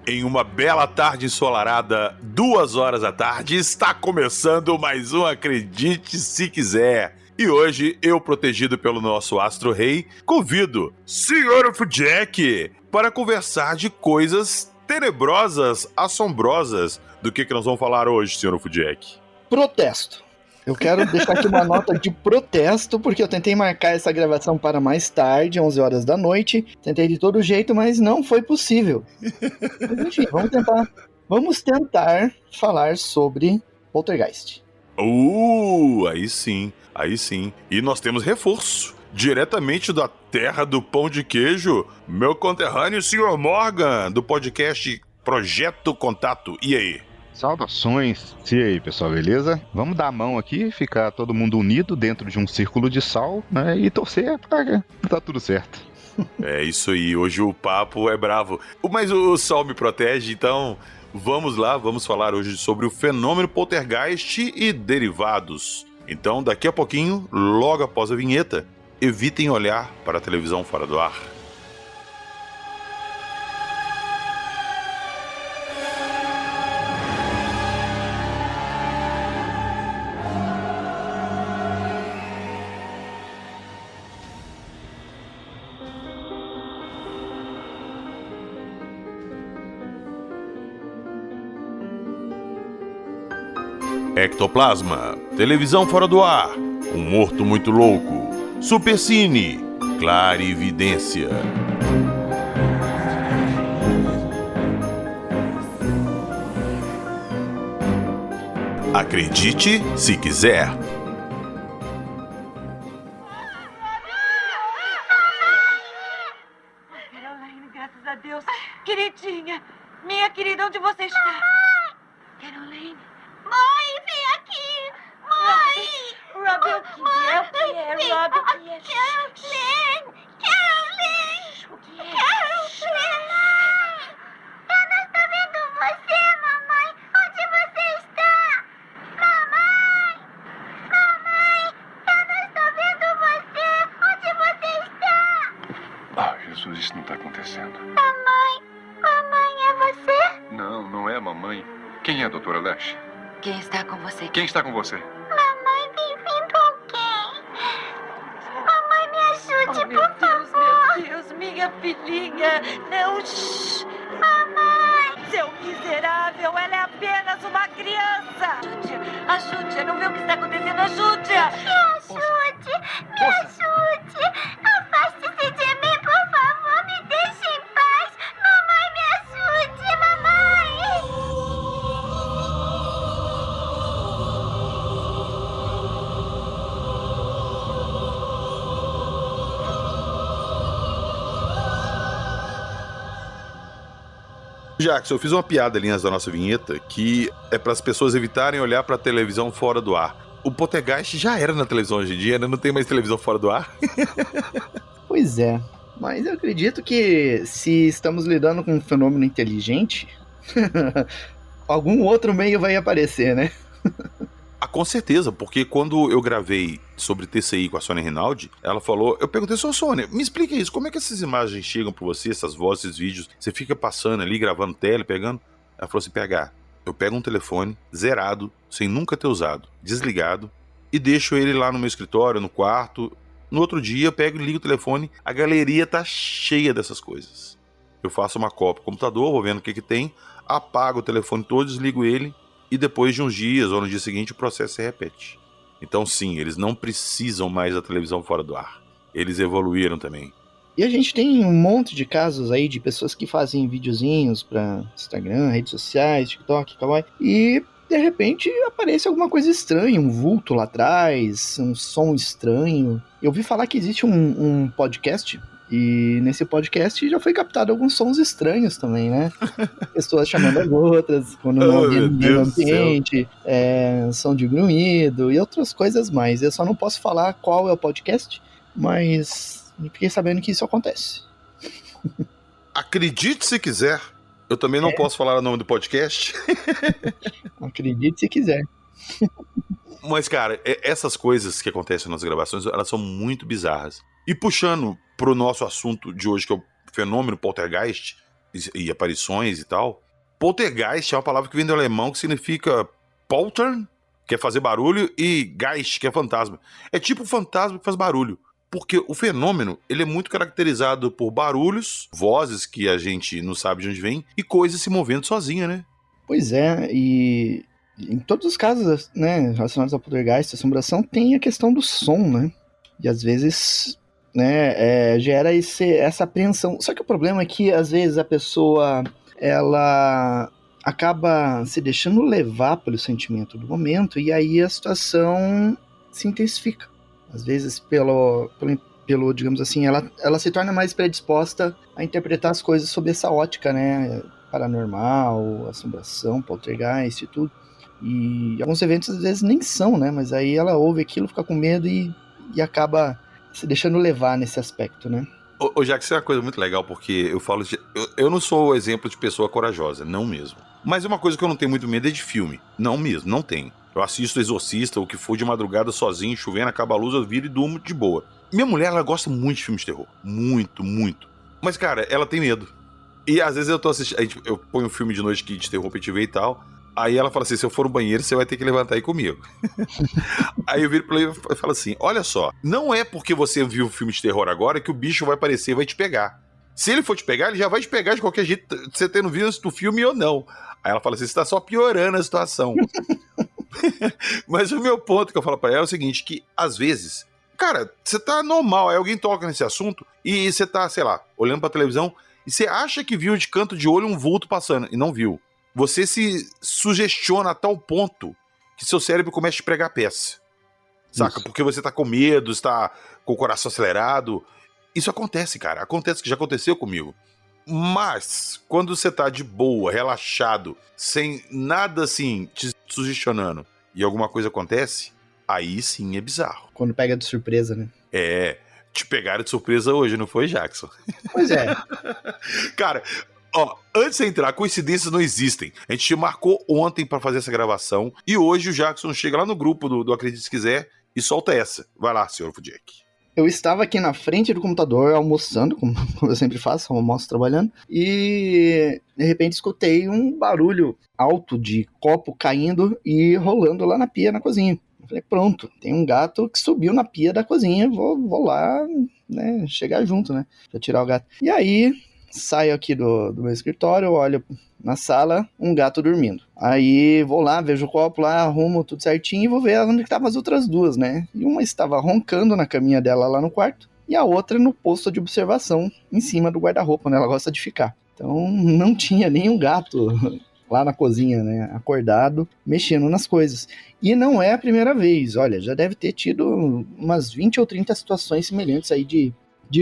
Em uma bela tarde ensolarada, 2 horas da tarde, está começando mais um Acredite Se Quiser. E hoje, eu, protegido pelo nosso astro-rei, convido Sr. Jack para conversar de coisas tenebrosas, assombrosas. Do que nós vamos falar hoje, Sr. Jack? Protesto. Eu quero deixar aqui uma nota de protesto, porque eu tentei marcar essa gravação para mais tarde, 11 horas da noite. Tentei de todo jeito, mas não foi possível. Mas enfim, vamos tentar falar sobre Poltergeist. Aí sim. E nós temos reforço. Diretamente da terra do pão de queijo, meu conterrâneo Sr. Morgan, do podcast Projeto Contato. E aí? Saudações! E aí, pessoal, beleza? Vamos dar a mão aqui, ficar todo mundo unido dentro de um círculo de sal, né? E torcer pra tá tudo certo. É isso aí, hoje o papo é bravo. Mas o sol me protege, então vamos lá, vamos falar hoje sobre o fenômeno poltergeist e derivados. Então, daqui a pouquinho, logo após a vinheta, evitem olhar para a televisão fora do ar. Ectoplasma, televisão fora do ar, um morto muito louco, Supercine, clarividência. Acredite se quiser. Caroline, graças a Deus. Queridinha, minha querida, onde você está? Caroline. Mãe, vem aqui! Mãe! Robbie, o que é? O que é, Robbie? O que é? Caroline! O que é? Caroline! Eu não estou vendo você, mamãe! Onde você está? Mamãe! Eu não estou vendo você! Onde você está? Ah, Jesus, isso não está acontecendo. Mamãe, é você? Não é a mamãe. Quem é a doutora Lash? Quem está com você? Quem está com você? Mamãe, bem-vindo alguém! Mamãe, me ajude, Oh, meu por Deus, favor! meu Deus, minha filhinha. Não, shh. Mamãe! Seu miserável, ela é apenas uma criança. Ajude-a, não vê o que está acontecendo, ajude-a. Me ajude! Afaste-se de mim, por favor! Me deixe em paz! Mamãe, me ajude! Mamãe! Jackson, eu fiz uma piada ali antes da nossa vinheta que é para as pessoas evitarem olhar para a televisão fora do ar. O Poltergeist já era na televisão hoje em dia, né? Não tem mais televisão fora do ar. Pois é, mas eu acredito que se estamos lidando com um fenômeno inteligente, algum outro meio vai aparecer, né? Ah, com certeza, porque quando eu gravei sobre TCI com a Sônia Rinaldi, ela falou, eu perguntei, Sônia, me explica isso, como é que essas imagens chegam pra você, essas vozes, esses vídeos, você fica passando ali, gravando tele, pegando? Ela falou assim, eu pego um telefone zerado, sem nunca ter usado, desligado, e deixo ele lá no meu escritório, no quarto. No outro dia eu pego e ligo o telefone, a galeria tá cheia dessas coisas. Eu faço uma cópia do computador, vou vendo o que tem, apago o telefone todo, desligo ele, e depois de uns dias ou no dia seguinte o processo se repete. Então sim, eles não precisam mais da televisão fora do ar. Eles evoluíram também. E a gente tem um monte de casos aí de pessoas que fazem videozinhos pra Instagram, redes sociais, TikTok, kawaii, e de repente aparece alguma coisa estranha, um vulto lá atrás, um som estranho. Eu ouvi falar que existe um podcast, e nesse podcast já foi captado alguns sons estranhos também, né? Pessoas chamando as outras, quando não havia ninguém no ambiente, som de grunhido e outras coisas mais. Eu só não posso falar qual é o podcast, mas fiquei sabendo que isso acontece. Acredite se quiser. Eu também não posso falar o nome do podcast. Acredite se quiser. Mas, cara, essas coisas que acontecem nas gravações, elas são muito bizarras. E puxando pro nosso assunto de hoje, que é o fenômeno poltergeist, e aparições e tal. Poltergeist é uma palavra que vem do alemão que significa poltern, que é fazer barulho, e Geist, que é fantasma. É tipo um fantasma que faz barulho. Porque o fenômeno, ele é muito caracterizado por barulhos, vozes que a gente não sabe de onde vem, e coisas se movendo sozinha, né? Pois é, e em todos os casos, né, relacionados ao poltergeist, assombração, tem a questão do som, né? E às vezes, né, gera essa apreensão. Só que o problema é que às vezes a pessoa, ela acaba se deixando levar pelo sentimento do momento, e aí a situação se intensifica. Às vezes, pelo digamos assim, ela se torna mais predisposta a interpretar as coisas sob essa ótica, né? Paranormal, assombração, poltergeist e tudo. E alguns eventos às vezes nem são, né? Mas aí ela ouve aquilo, fica com medo e acaba se deixando levar nesse aspecto, né? Ô Jack, isso é uma coisa muito legal, porque eu falo eu não sou o exemplo de pessoa corajosa, não mesmo. Mas uma coisa que eu não tenho muito medo é de filme. Não mesmo, não tenho. Eu assisto Exorcista, o que for de madrugada sozinho, chovendo, acaba a luz, eu viro e durmo de boa. Minha mulher, ela gosta muito de filmes de terror. Muito, muito. Mas, cara, ela tem medo. E às vezes eu tô assistindo, eu ponho um filme de noite de terror pra te ver e tal. Aí ela fala assim, se eu for no banheiro, você vai ter que levantar aí comigo. Aí eu viro pra ele e falo assim, olha só, não é porque você viu um filme de terror agora que o bicho vai aparecer e vai te pegar. Se ele for te pegar, ele já vai te pegar de qualquer jeito, você tendo visto o filme ou não. Aí ela fala assim, você tá só piorando a situação. Mas o meu ponto que eu falo pra ela é o seguinte, que às vezes, cara, você tá normal, aí alguém toca nesse assunto e você tá, sei lá, olhando pra televisão e você acha que viu de canto de olho um vulto passando e não viu. Você se sugestiona a tal ponto que seu cérebro começa a te pregar peça. Saca? Isso. Porque você tá com medo, está com o coração acelerado. Isso acontece, cara. Acontece, que já aconteceu comigo. Mas, quando você tá de boa, relaxado, sem nada assim te sugestionando e alguma coisa acontece, aí sim é bizarro. Quando pega de surpresa, né? Te pegaram de surpresa hoje, não foi, Jackson? Pois é. Cara, ó, antes de você entrar, coincidências não existem. A gente te marcou ontem pra fazer essa gravação e hoje o Jackson chega lá no grupo do Acredite Se Quiser e solta essa. Vai lá, senhor Fudiek. Eu estava aqui na frente do computador almoçando, como eu sempre faço, eu almoço trabalhando, e de repente escutei um barulho alto de copo caindo e rolando lá na pia na cozinha. Eu falei, pronto, tem um gato que subiu na pia da cozinha, vou lá, né, chegar junto, né, pra tirar o gato. E aí, saio aqui do meu escritório, olho na sala, um gato dormindo. Aí vou lá, vejo o copo lá, arrumo tudo certinho e vou ver onde estavam as outras duas, né? E uma estava roncando na caminha dela lá no quarto e a outra no posto de observação em cima do guarda-roupa, né? Ela gosta de ficar. Então não tinha nenhum gato lá na cozinha, né? Acordado, mexendo nas coisas. E não é a primeira vez, olha, já deve ter tido umas 20 ou 30 situações semelhantes aí de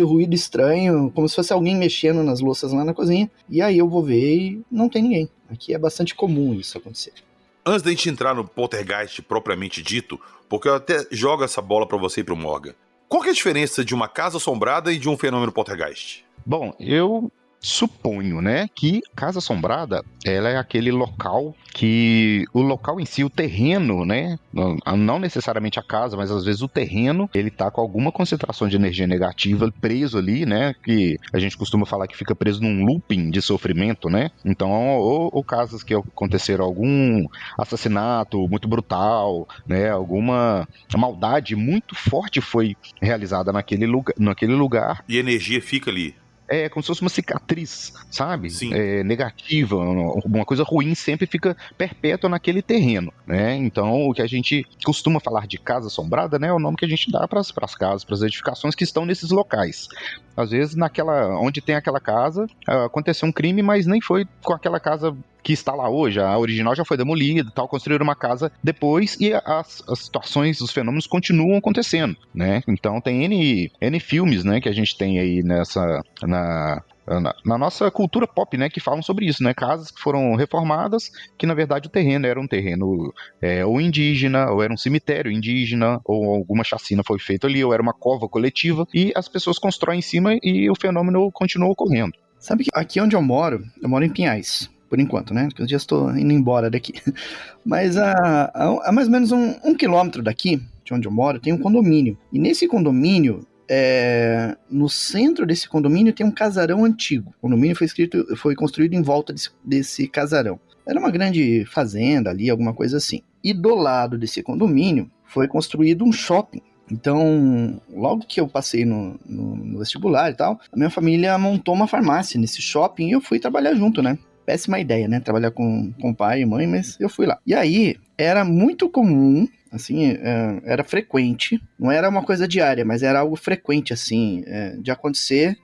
ruído estranho, como se fosse alguém mexendo nas louças lá na cozinha, e aí eu vou ver e não tem ninguém. Aqui é bastante comum isso acontecer. Antes da gente entrar no poltergeist propriamente dito, porque eu até jogo essa bola pra você e pro Morgan, qual que é a diferença de uma casa assombrada e de um fenômeno poltergeist? Bom, eu suponho, né, que casa assombrada, ela é aquele local que o local em si, o terreno, né, não necessariamente a casa, mas às vezes o terreno, ele tá com alguma concentração de energia negativa preso ali, né, que a gente costuma falar que fica preso num looping de sofrimento, né, então ou casas que aconteceram algum assassinato muito brutal, né, alguma maldade muito forte foi realizada naquele lugar. E a energia fica ali. É como se fosse uma cicatriz, sabe? Sim. Negativa, uma coisa ruim sempre fica perpétua naquele terreno, né? Então, o que a gente costuma falar de casa assombrada, né, é o nome que a gente dá para as casas, para as edificações que estão nesses locais. Às vezes, onde tem aquela casa, aconteceu um crime, mas nem foi com aquela casa que está lá hoje, a original já foi demolida, tal, construíram uma casa depois e as situações, os fenômenos continuam acontecendo, né? Então tem N filmes, né, que a gente tem aí na nossa cultura pop, né, que falam sobre isso, né, casas que foram reformadas, que na verdade o terreno era um terreno ou indígena, ou era um cemitério indígena, ou alguma chacina foi feita ali, ou era uma cova coletiva, e as pessoas constroem em cima e o fenômeno continua ocorrendo. Sabe que aqui onde eu moro em Pinhais, por enquanto, né, porque eu já estou indo embora daqui, mas a mais ou menos um quilômetro daqui, de onde eu moro, tem um condomínio, e nesse condomínio no centro desse condomínio tem um casarão antigo. O condomínio foi construído em volta desse casarão. Era uma grande fazenda ali, alguma coisa assim. E do lado desse condomínio foi construído um shopping. Então, logo que eu passei no vestibular e tal, a minha família montou uma farmácia nesse shopping e eu fui trabalhar junto, né? Péssima ideia, né? Trabalhar com pai e mãe, mas eu fui lá. E aí, era muito comum, assim, era frequente, não era uma coisa diária, mas era algo frequente, assim, de acontecer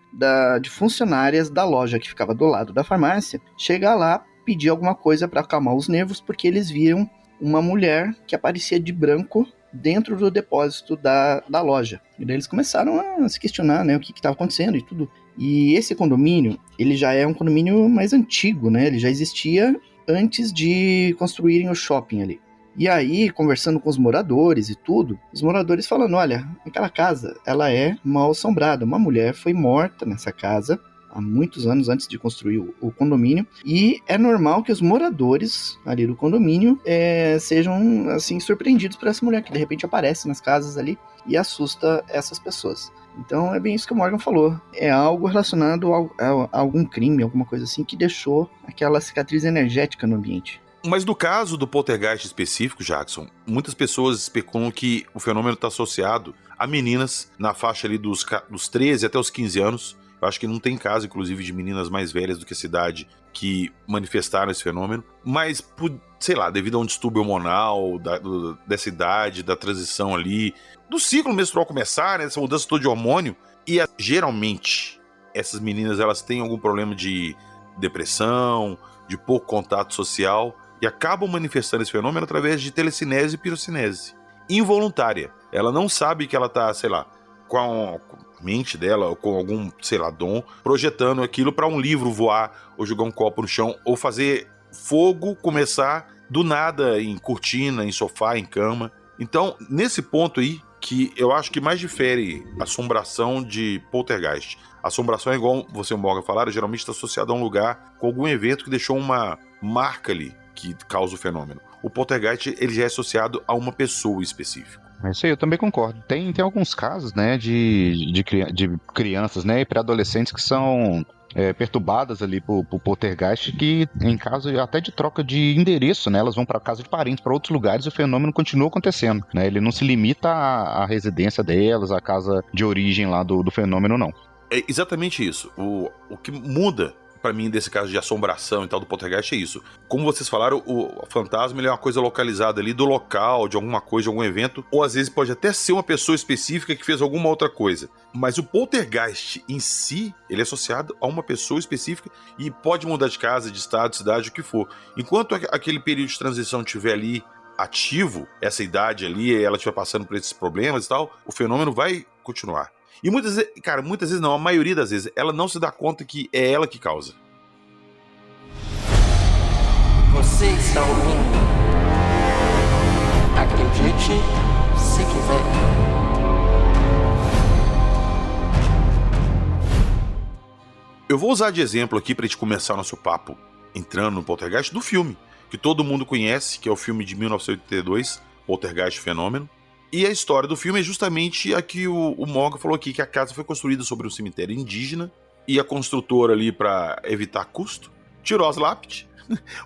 de funcionárias da loja que ficava do lado da farmácia, chegar lá, pedir alguma coisa para acalmar os nervos, porque eles viram uma mulher que aparecia de branco dentro do depósito da loja. E daí eles começaram a se questionar, né, o que estava acontecendo e tudo. E esse condomínio, ele já é um condomínio mais antigo, né? Ele já existia antes de construírem o shopping ali. E aí, conversando com os moradores e tudo, os moradores falando, olha, aquela casa, ela é mal assombrada. Uma mulher foi morta nessa casa há muitos anos antes de construir o condomínio, e é normal que os moradores ali do condomínio sejam, assim, surpreendidos por essa mulher que de repente aparece nas casas ali e assusta essas pessoas. Então é bem isso que o Morgan falou, é algo relacionado a algum crime, alguma coisa assim, que deixou aquela cicatriz energética no ambiente. Mas no caso do poltergeist específico, Jackson, muitas pessoas especulam que o fenômeno está associado a meninas na faixa ali dos 13 até os 15 anos. Eu acho que não tem caso, inclusive, de meninas mais velhas do que a cidade que manifestaram esse fenômeno. Mas, sei lá, devido a um distúrbio hormonal dessa idade, da transição ali, do ciclo menstrual começar, né, essa mudança toda de hormônio. E geralmente, essas meninas elas têm algum problema de depressão, de pouco contato social, e acabam manifestando esse fenômeno através de telecinese e pirocinese. Involuntária. Ela não sabe que ela tá, sei lá, com a mente dela, ou com algum, sei lá, dom, projetando aquilo para um livro voar, ou jogar um copo no chão, ou fazer fogo começar do nada em cortina, em sofá, em cama. Então, nesse ponto aí, que eu acho que mais difere assombração de poltergeist. Assombração é igual você e o Morgan falaram, geralmente está associado a um lugar com algum evento que deixou uma marca ali que causa o fenômeno. O poltergeist ele já é associado a uma pessoa específica. É isso aí, eu também concordo. Tem alguns casos, né, de crianças, né, e pré-adolescentes que são perturbadas ali por poltergeist, que em caso até de troca de endereço, né, elas vão para casa de parentes, para outros lugares, e o fenômeno continua acontecendo, né, ele não se limita à residência delas, à casa de origem lá do fenômeno, não. É exatamente isso. O que muda pra mim desse caso de assombração e tal do poltergeist é isso. Como vocês falaram, o fantasma ele é uma coisa localizada ali do local, de alguma coisa, de algum evento, ou às vezes pode até ser uma pessoa específica que fez alguma outra coisa. Mas o poltergeist em si, ele é associado a uma pessoa específica e pode mudar de casa, de estado, de cidade, o que for. Enquanto aquele período de transição estiver ali ativo, essa idade ali, ela estiver passando por esses problemas e tal, o fenômeno vai continuar. E muitas vezes não, a maioria das vezes, ela não se dá conta que é ela que causa. Você está ouvindo? Acredite se quiser. Eu vou usar de exemplo aqui pra gente começar o nosso papo entrando no poltergeist do filme, que todo mundo conhece, que é o filme de 1982, Poltergeist Fenômeno. E a história do filme é justamente a que o Morgan falou aqui, que a casa foi construída sobre um cemitério indígena e a construtora ali, para evitar custo, tirou as lápides,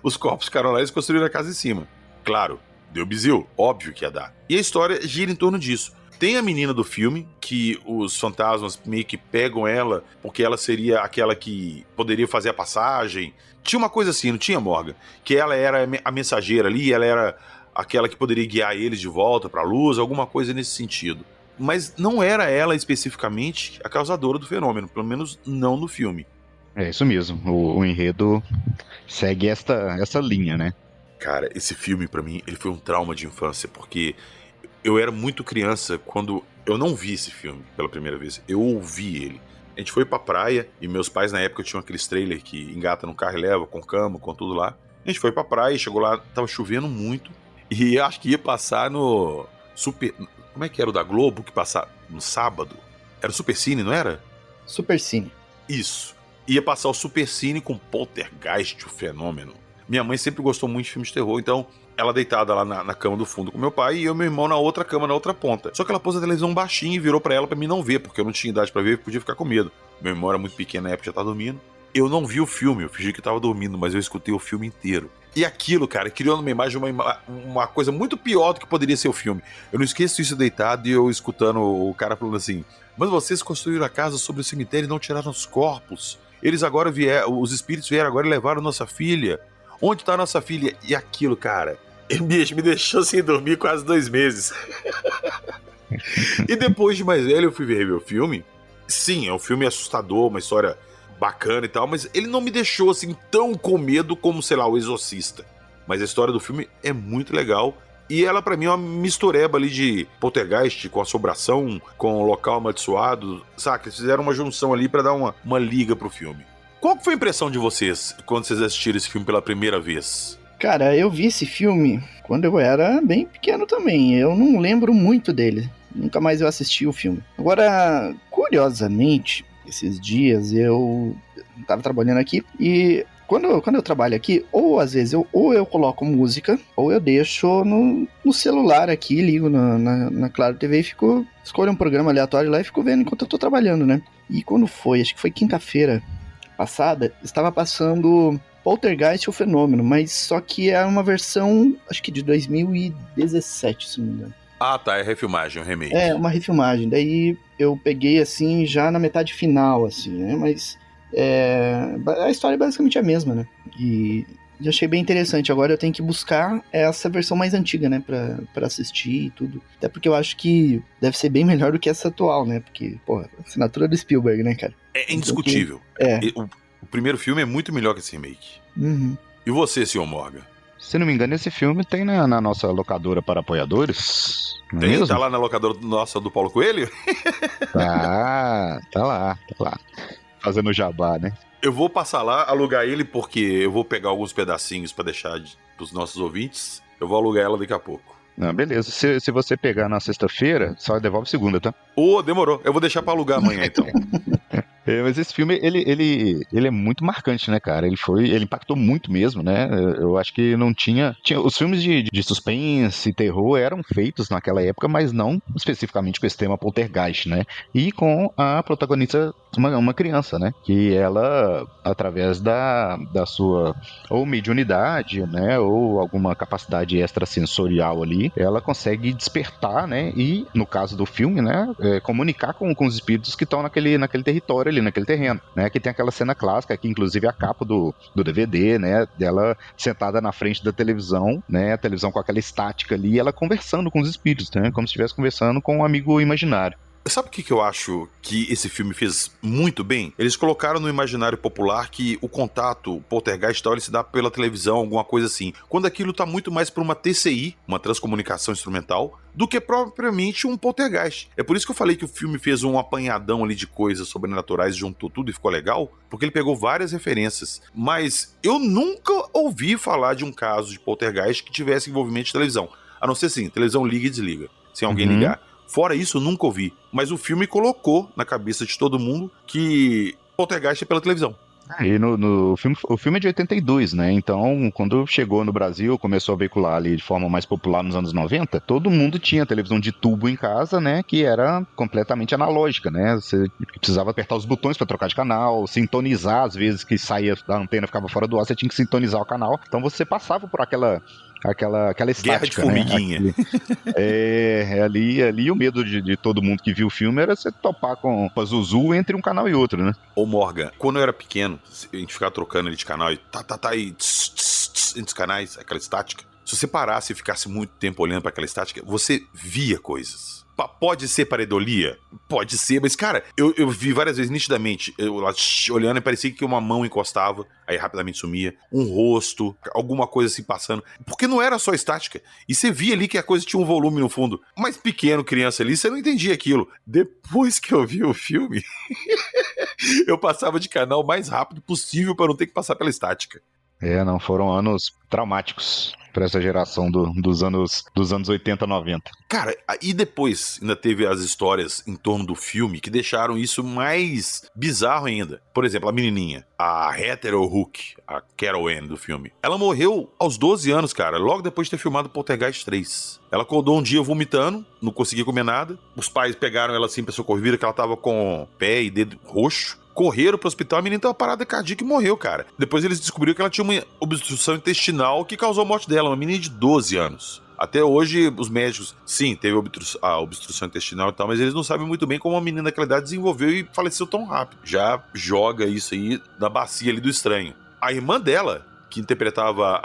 os corpos ficaram lá e eles construíram a casa em cima. Claro, deu bizil, óbvio que ia dar. E a história gira em torno disso. Tem a menina do filme, que os fantasmas meio que pegam ela, porque ela seria aquela que poderia fazer a passagem. Tinha uma coisa assim, não tinha, Morgan? Que ela era a mensageira ali, ela era aquela que poderia guiar eles de volta para a luz, alguma coisa nesse sentido. Mas não era ela especificamente a causadora do fenômeno, pelo menos não no filme. É isso mesmo, o enredo segue essa linha, né? Cara, esse filme pra mim, ele foi um trauma de infância, porque eu era muito criança quando eu não vi esse filme pela primeira vez, eu ouvi ele. A gente foi pra praia, e meus pais na época tinham aqueles trailers que engata no carro e leva, com cama, com tudo lá. A gente foi pra praia, chegou lá, tava chovendo muito, e acho que ia passar no Super... Como é que era o da Globo, que passava no sábado? Era o Super Cine, não era? Super Cine. Isso. Ia passar o Super Cine com Poltergeist, o fenômeno. Minha mãe sempre gostou muito de filmes de terror, então ela deitada lá na cama do fundo com meu pai e eu e meu irmão na outra cama, na outra ponta. Só que ela pôs a televisão baixinho e virou pra ela pra mim não ver, porque eu não tinha idade pra ver e podia ficar com medo. Meu irmão era muito pequeno na época, já tava dormindo. Eu não vi o filme, eu fingi que tava dormindo, mas eu escutei o filme inteiro. E aquilo, cara, criou numa imagem uma coisa muito pior do que poderia ser o filme. Eu não esqueço isso deitado e eu escutando o cara falando assim: mas vocês construíram a casa sobre o cemitério e não tiraram os corpos. Eles agora vieram, os espíritos vieram agora e levaram nossa filha. Onde tá a nossa filha? E aquilo, cara, me deixou sem dormir quase 2 meses. E depois de mais velho eu fui ver o filme. Sim, é um filme assustador, uma história bacana e tal, mas ele não me deixou assim tão com medo como, sei lá, o Exorcista. Mas a história do filme é muito legal e ela pra mim é uma mistureba ali de Poltergeist com Assombração, com o Local Amaldiçoado, saca? Eles fizeram uma junção ali pra dar uma liga pro filme. Qual que foi a impressão de vocês quando vocês assistiram esse filme pela primeira vez? Cara, eu vi esse filme quando eu era bem pequeno também. Eu não lembro muito dele. Nunca mais eu assisti o filme. Agora, curiosamente, esses dias eu tava trabalhando aqui e quando eu trabalho aqui, ou às vezes eu coloco música, ou eu deixo no celular aqui, ligo na Claro TV e escolho um programa aleatório lá e fico vendo enquanto eu tô trabalhando, né? E quando foi, acho que foi quinta-feira passada, estava passando Poltergeist, o Fenômeno, mas só que é uma versão, acho que de 2017, se não me engano. Ah, tá, é refilmagem, um remake. É, uma refilmagem. Daí eu peguei, assim, já na metade final, assim, né? Mas a história é basicamente a mesma, né? E já achei bem interessante. Agora eu tenho que buscar essa versão mais antiga, né? Pra assistir e tudo. Até porque eu acho que deve ser bem melhor do que essa atual, né? Porque, porra, assinatura do Spielberg, né, cara? É indiscutível. O primeiro filme é muito melhor que esse remake. Uhum. E você, senhor Morgan? Se não me engano, esse filme tem na nossa locadora para apoiadores. Não é Tem? mesmo? Tá lá na locadora nossa do Paulo Coelho? Tá lá. Fazendo jabá, né? Eu vou passar lá, alugar ele, porque eu vou pegar alguns pedacinhos pra deixar pros nossos ouvintes. Eu vou alugar ela daqui a pouco. Não, beleza. Se você pegar na sexta-feira, só devolve segunda, tá? Demorou. Eu vou deixar pra alugar amanhã, então. Mas esse filme, ele é muito marcante, né, cara? Ele impactou muito mesmo, né? Eu acho que não tinha os filmes de suspense, terror eram feitos naquela época, mas não especificamente com esse tema poltergeist, né? E com a protagonista, uma criança, né? Que ela, através da sua ou mediunidade, né? Ou alguma capacidade extrasensorial ali, ela consegue despertar, né? E, no caso do filme, né? Comunicar com os espíritos que estão naquele território ali, naquele terreno, né? Que tem aquela cena clássica, que inclusive é a capa do DVD, né? Dela sentada na frente da televisão, né? A televisão com aquela estática ali, e ela conversando com os espíritos, né? Como se estivesse conversando com um amigo imaginário. Sabe o que eu acho que esse filme fez muito bem? Eles colocaram no imaginário popular que o contato, o poltergeist tal, ele se dá pela televisão, alguma coisa assim. Quando aquilo tá muito mais pra uma TCI, uma transcomunicação instrumental, do que propriamente um poltergeist. É por isso que eu falei que o filme fez um apanhadão ali de coisas sobrenaturais, juntou tudo e ficou legal, porque ele pegou várias referências. Mas eu nunca ouvi falar de um caso de poltergeist que tivesse envolvimento de televisão. A não ser assim, televisão liga e desliga, sem alguém ligar. Fora isso, eu nunca ouvi. Mas o filme colocou na cabeça de todo mundo que poltergeist é pela televisão. E o filme é de 82, né? Então, quando chegou no Brasil, começou a veicular ali de forma mais popular nos anos 90, todo mundo tinha televisão de tubo em casa, né? Que era completamente analógica, né? Você precisava apertar os botões para trocar de canal, sintonizar, às vezes que saía da antena, ficava fora do ar, você tinha que sintonizar o canal. Então você passava por aquela estática, guerra de formiguinha. Né? Ali o medo de todo mundo que viu o filme era você topar com a Zuzu entre um canal e outro, né? Ô Morgan, quando eu era pequeno, a gente ficava trocando ali de canal e e entre os canais, aquela estática. Se você parasse e ficasse muito tempo olhando para aquela estática, você via coisas. Pode ser pareidolia? Pode ser, mas cara, eu vi várias vezes nitidamente, eu lá olhando e parecia que uma mão encostava, aí rapidamente sumia, um rosto, alguma coisa assim passando, porque não era só estática, e você via ali que a coisa tinha um volume no fundo, mas pequeno, criança ali, você não entendia aquilo. Depois que eu vi o filme, eu passava de canal o mais rápido possível para não ter que passar pela estática. Não, foram anos traumáticos. pra essa geração dos anos 80, 90. Cara, e depois ainda teve as histórias em torno do filme que deixaram isso mais bizarro ainda. Por exemplo, a menininha, a Heather O'Rourke, a Carol Ann do filme. Ela morreu aos 12 anos, cara, logo depois de ter filmado Poltergeist 3. Ela acordou um dia vomitando, não conseguia comer nada. Os pais pegaram ela assim pra socorrer, viram que ela tava com pé e dedo roxo. Correram pro hospital, a menina teve uma parada cardíaca e morreu, cara. Depois eles descobriram que ela tinha uma obstrução intestinal que causou a morte dela, uma menina de 12 anos. Até hoje, os médicos, sim, teve a obstrução intestinal e tal, mas eles não sabem muito bem como uma menina daquela idade desenvolveu e faleceu tão rápido. Já joga isso aí na bacia ali do estranho. A irmã dela, que interpretava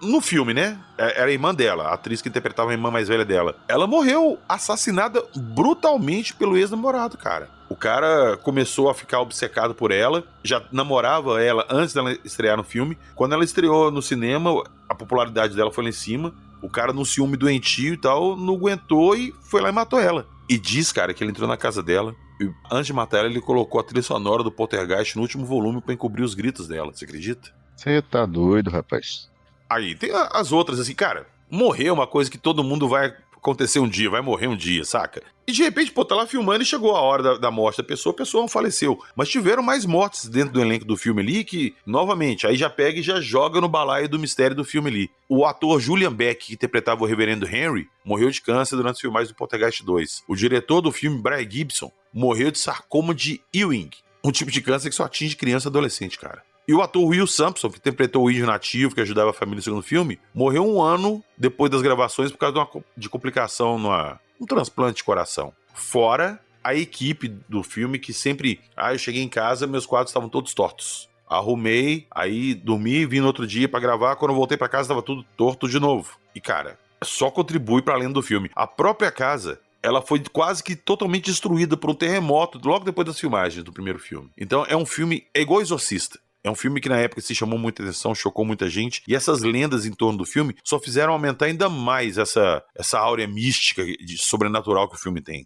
no filme, né? Era a irmã dela, a atriz que interpretava a irmã mais velha dela. Ela morreu assassinada brutalmente pelo ex-namorado, cara. O cara começou a ficar obcecado por ela, já namorava ela antes dela estrear no filme. Quando ela estreou no cinema, a popularidade dela foi lá em cima. O cara, num ciúme doentio e tal, não aguentou e foi lá e matou ela. E diz, cara, que ele entrou na casa dela e antes de matar ela, ele colocou a trilha sonora do Poltergeist no último volume pra encobrir os gritos dela. Você acredita? Você tá doido, rapaz. Aí tem as outras, assim, cara, morrer é uma coisa que todo mundo vai acontecer um dia, vai morrer um dia, saca? E de repente, pô, tá lá filmando e chegou a hora da morte da pessoa, a pessoa não faleceu. Mas tiveram mais mortes dentro do elenco do filme ali que, novamente, aí já pega e já joga no balaio do mistério do filme ali. O ator Julian Beck, que interpretava o Reverendo Henry, morreu de câncer durante os filmagens do Poltergeist 2. O diretor do filme, Brian Gibson, morreu de sarcoma de Ewing, um tipo de câncer que só atinge criança e adolescente, cara. E o ator Will Sampson, que interpretou o índio nativo, que ajudava a família no segundo filme, morreu um ano depois das gravações por causa de complicação num transplante de coração. Fora a equipe do filme que sempre... eu cheguei em casa, meus quadros estavam todos tortos. Arrumei, aí dormi, vim no outro dia pra gravar, quando eu voltei pra casa tava tudo torto de novo. E cara, só contribui pra além do filme. A própria casa... ela foi quase que totalmente destruída por um terremoto logo depois das filmagens do primeiro filme. Então é um filme, é igual Exorcista. É um filme que na época se chamou muita atenção, chocou muita gente, e essas lendas em torno do filme só fizeram aumentar ainda mais essa áurea mística de sobrenatural que o filme tem.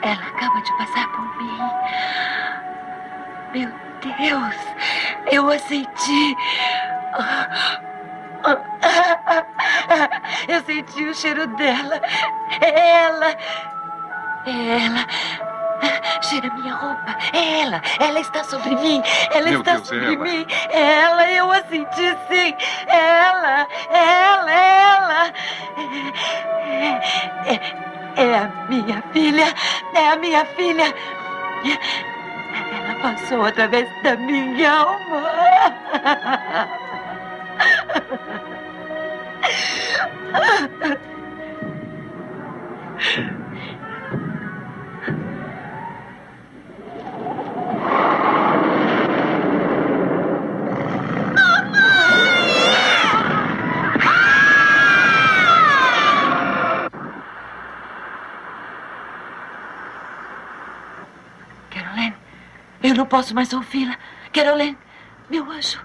Ela acaba de passar por mim. Meu Deus, eu a senti. Eu senti o cheiro dela. Ela cheira minha roupa. Ela está sobre mim. Ela Meu está Deus, sobre ela. mim. Eu a senti sim. Ela. É a minha filha. É a minha filha. Ela passou através da minha alma. Caroline, eu não posso mais ouvi-la. Caroline, meu anjo.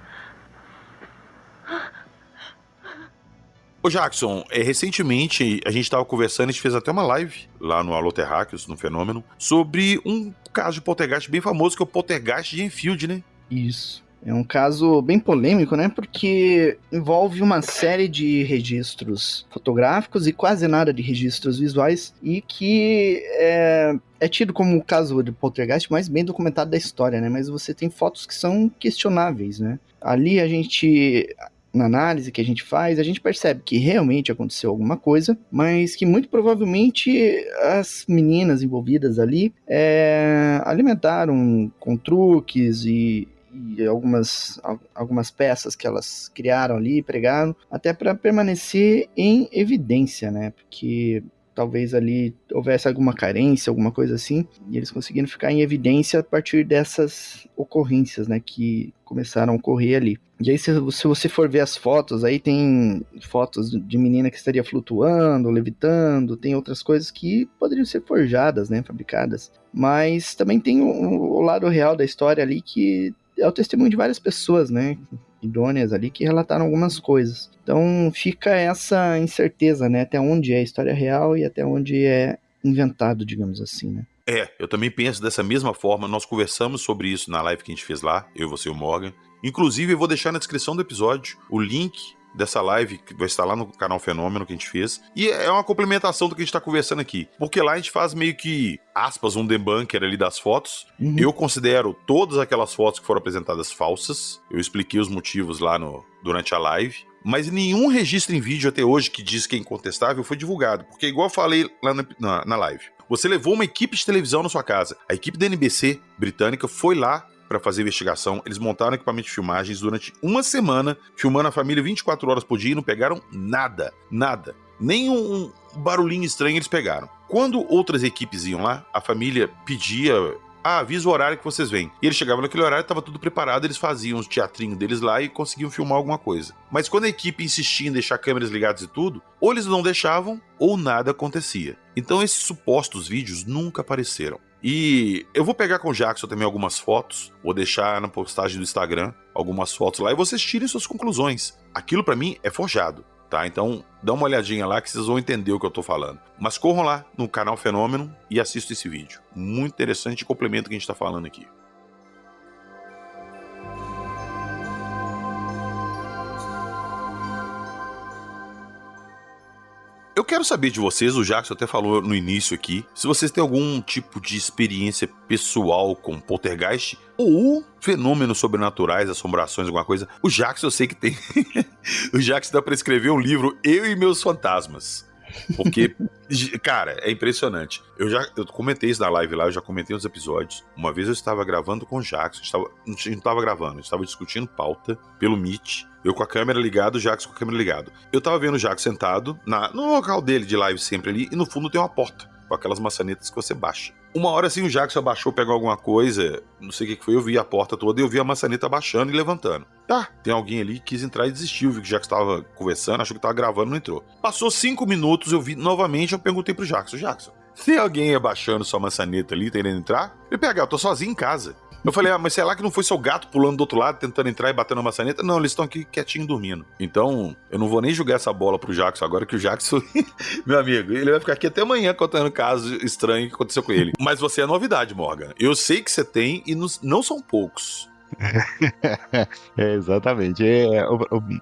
Ô Jackson, recentemente a gente tava conversando, a gente fez até uma live lá no Alô Terráqueos, no Fenômeno, sobre um caso de poltergeist bem famoso, que é o Poltergeist de Enfield, né? Isso. É um caso bem polêmico, né? Porque envolve uma série de registros fotográficos e quase nada de registros visuais, e que é tido como o caso de poltergeist mais bem documentado da história, né? Mas você tem fotos que são questionáveis, né? Ali na análise que a gente faz, a gente percebe que realmente aconteceu alguma coisa, mas que muito provavelmente as meninas envolvidas ali alimentaram com truques e algumas peças que elas criaram ali, pregaram, até para permanecer em evidência, né? Porque talvez ali houvesse alguma carência, alguma coisa assim, e eles conseguiram ficar em evidência a partir dessas ocorrências, né, que começaram a ocorrer ali. E aí, se você for ver as fotos, aí tem fotos de menina que estaria flutuando, levitando, tem outras coisas que poderiam ser forjadas, né, fabricadas. Mas também tem o lado real da história ali, que é o testemunho de várias pessoas, né, idôneas ali que relataram algumas coisas. Então fica essa incerteza, né? Até onde é história real e até onde é inventado, digamos assim, né? Eu também penso dessa mesma forma. Nós conversamos sobre isso na live que a gente fez lá, eu, você e o Morgan. Inclusive, eu vou deixar na descrição do episódio o link dessa live, que vai estar lá no canal Fenômeno que a gente fez. E é uma complementação do que a gente tá conversando aqui. Porque lá a gente faz meio que, aspas, um debunker ali das fotos. Eu considero todas aquelas fotos que foram apresentadas falsas. Eu expliquei os motivos lá durante a live. Mas nenhum registro em vídeo até hoje que diz que é incontestável foi divulgado. Porque igual eu falei lá na live, você levou uma equipe de televisão na sua casa. A equipe da NBC britânica foi lá para fazer investigação. Eles montaram equipamento de filmagens durante uma semana, filmando a família 24 horas por dia e não pegaram nada. Nada. Nem um barulhinho estranho eles pegaram. Quando outras equipes iam lá, a família pedia... avisa o horário que vocês vêm. E eles chegavam naquele horário, estava tudo preparado, eles faziam os teatrinhos deles lá e conseguiam filmar alguma coisa. Mas quando a equipe insistia em deixar câmeras ligadas e tudo, ou eles não deixavam, ou nada acontecia. Então esses supostos vídeos nunca apareceram. E eu vou pegar com o Jackson também algumas fotos, vou deixar na postagem do Instagram algumas fotos lá e vocês tirem suas conclusões. Aquilo pra mim é forjado. Tá, então dá uma olhadinha lá que vocês vão entender o que eu tô falando. Mas corram lá no canal Fenômeno e assistam esse vídeo. Muito interessante e complementa o que a gente tá falando aqui. Eu quero saber de vocês, o Jackson até falou no início aqui, se vocês têm algum tipo de experiência pessoal com poltergeist ou fenômenos sobrenaturais, assombrações, alguma coisa. O Jackson eu sei que tem. O Jackson dá pra escrever um livro, Eu e Meus Fantasmas. Porque, cara, é impressionante. Eu comentei isso na live lá, eu já comentei nos episódios. Uma vez eu estava gravando com o Jackson, não estava gravando, eu estava discutindo pauta pelo Meet. Eu com a câmera ligada, o Jackson com a câmera ligada. Eu tava vendo o Jackson sentado no local dele de live sempre ali, e no fundo tem uma porta, com aquelas maçanetas que você baixa. Uma hora assim o Jackson abaixou, pegou alguma coisa, não sei o que foi, eu vi a porta toda e eu vi a maçaneta abaixando e levantando. Tá, tem alguém ali que quis entrar e desistiu, viu que o Jackson tava conversando, achou que tava gravando, não entrou. Passou 5 minutos, eu vi novamente, eu perguntei pro Jackson, tem alguém abaixando sua maçaneta ali, querendo entrar? Ele pega, eu tô sozinho em casa. Eu falei, mas sei lá que não foi seu gato pulando do outro lado, tentando entrar e batendo na maçaneta? Não, eles estão aqui quietinho dormindo. Então, eu não vou nem jogar essa bola pro Jackson agora, que o Jackson, meu amigo, ele vai ficar aqui até amanhã contando caso estranho que aconteceu com ele. Mas você é novidade, Morgan. Eu sei que você tem e não são poucos. Exatamente.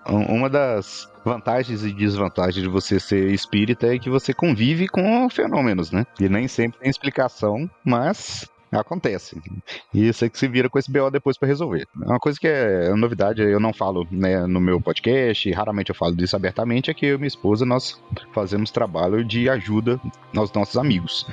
Uma das vantagens e desvantagens de você ser espírita é que você convive com fenômenos, né? E nem sempre tem explicação, mas... acontece. E você que se vira com esse BO depois pra resolver. É uma coisa que é novidade, eu não falo, né, no meu podcast, raramente eu falo disso abertamente, é que eu e minha esposa, nós fazemos trabalho de ajuda aos nossos amigos.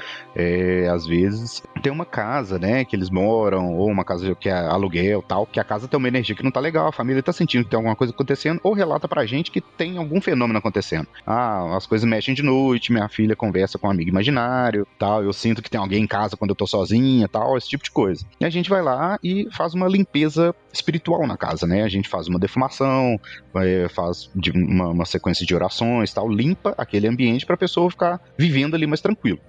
Às vezes tem uma casa, né, que eles moram, ou uma casa que é aluguel, tal, que a casa tem uma energia que não tá legal, a família tá sentindo que tem alguma coisa acontecendo, ou relata pra gente que tem algum fenômeno acontecendo. As coisas mexem de noite, minha filha conversa com um amigo imaginário, tal, eu sinto que tem alguém em casa quando eu tô sozinha, tal, esse tipo de coisa. E a gente vai lá e faz uma limpeza espiritual na casa, né? A gente faz uma defumação, faz uma sequência de orações, tal, limpa aquele ambiente para a pessoa ficar vivendo ali mais tranquilo.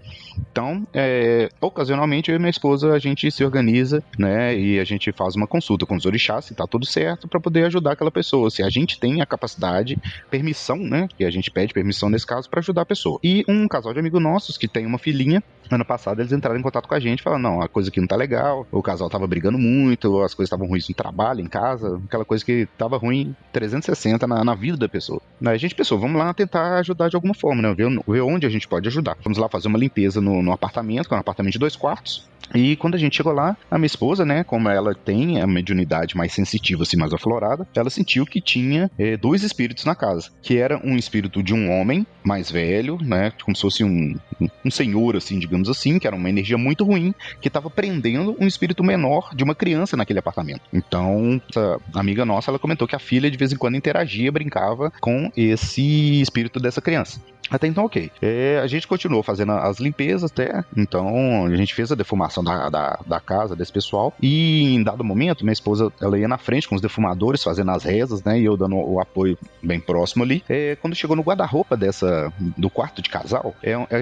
Então, ocasionalmente, eu e minha esposa, a gente se organiza, né? E a gente faz uma consulta com os orixás, se tá tudo certo, para poder ajudar aquela pessoa. Se a gente tem a capacidade, permissão, né? Que a gente pede permissão nesse caso para ajudar a pessoa. E um casal de amigos nossos que tem uma filhinha, ano passado eles entraram em contato com a gente e falaram, não, a coisa aqui não tá legal, o casal tava brigando muito, as coisas estavam ruins no trabalho, em casa, aquela coisa que tava ruim 360 na vida da pessoa. Daí a gente pensou, vamos lá tentar ajudar de alguma forma, né? Ver onde a gente pode ajudar. Vamos lá fazer uma limpeza no apartamento, que é um apartamento de 2 quartos. E quando a gente chegou lá, a minha esposa, né, como ela tem a mediunidade mais sensitiva, assim, mais aflorada, ela sentiu que tinha 2 espíritos na casa, que era um espírito de um homem mais velho, né, como se fosse um senhor, assim, digamos assim, que era uma energia muito ruim, que estava prendendo um espírito menor de uma criança naquele apartamento. Então, essa amiga nossa, ela comentou que a filha de vez em quando interagia, brincava com esse espírito dessa criança. Até então, ok. A gente continuou fazendo as limpezas até, então a gente fez a defumação da casa desse pessoal, e em dado momento, minha esposa, ela ia na frente com os defumadores, fazendo as rezas, né, e eu dando o apoio bem próximo ali. Quando chegou no guarda-roupa do quarto de casal,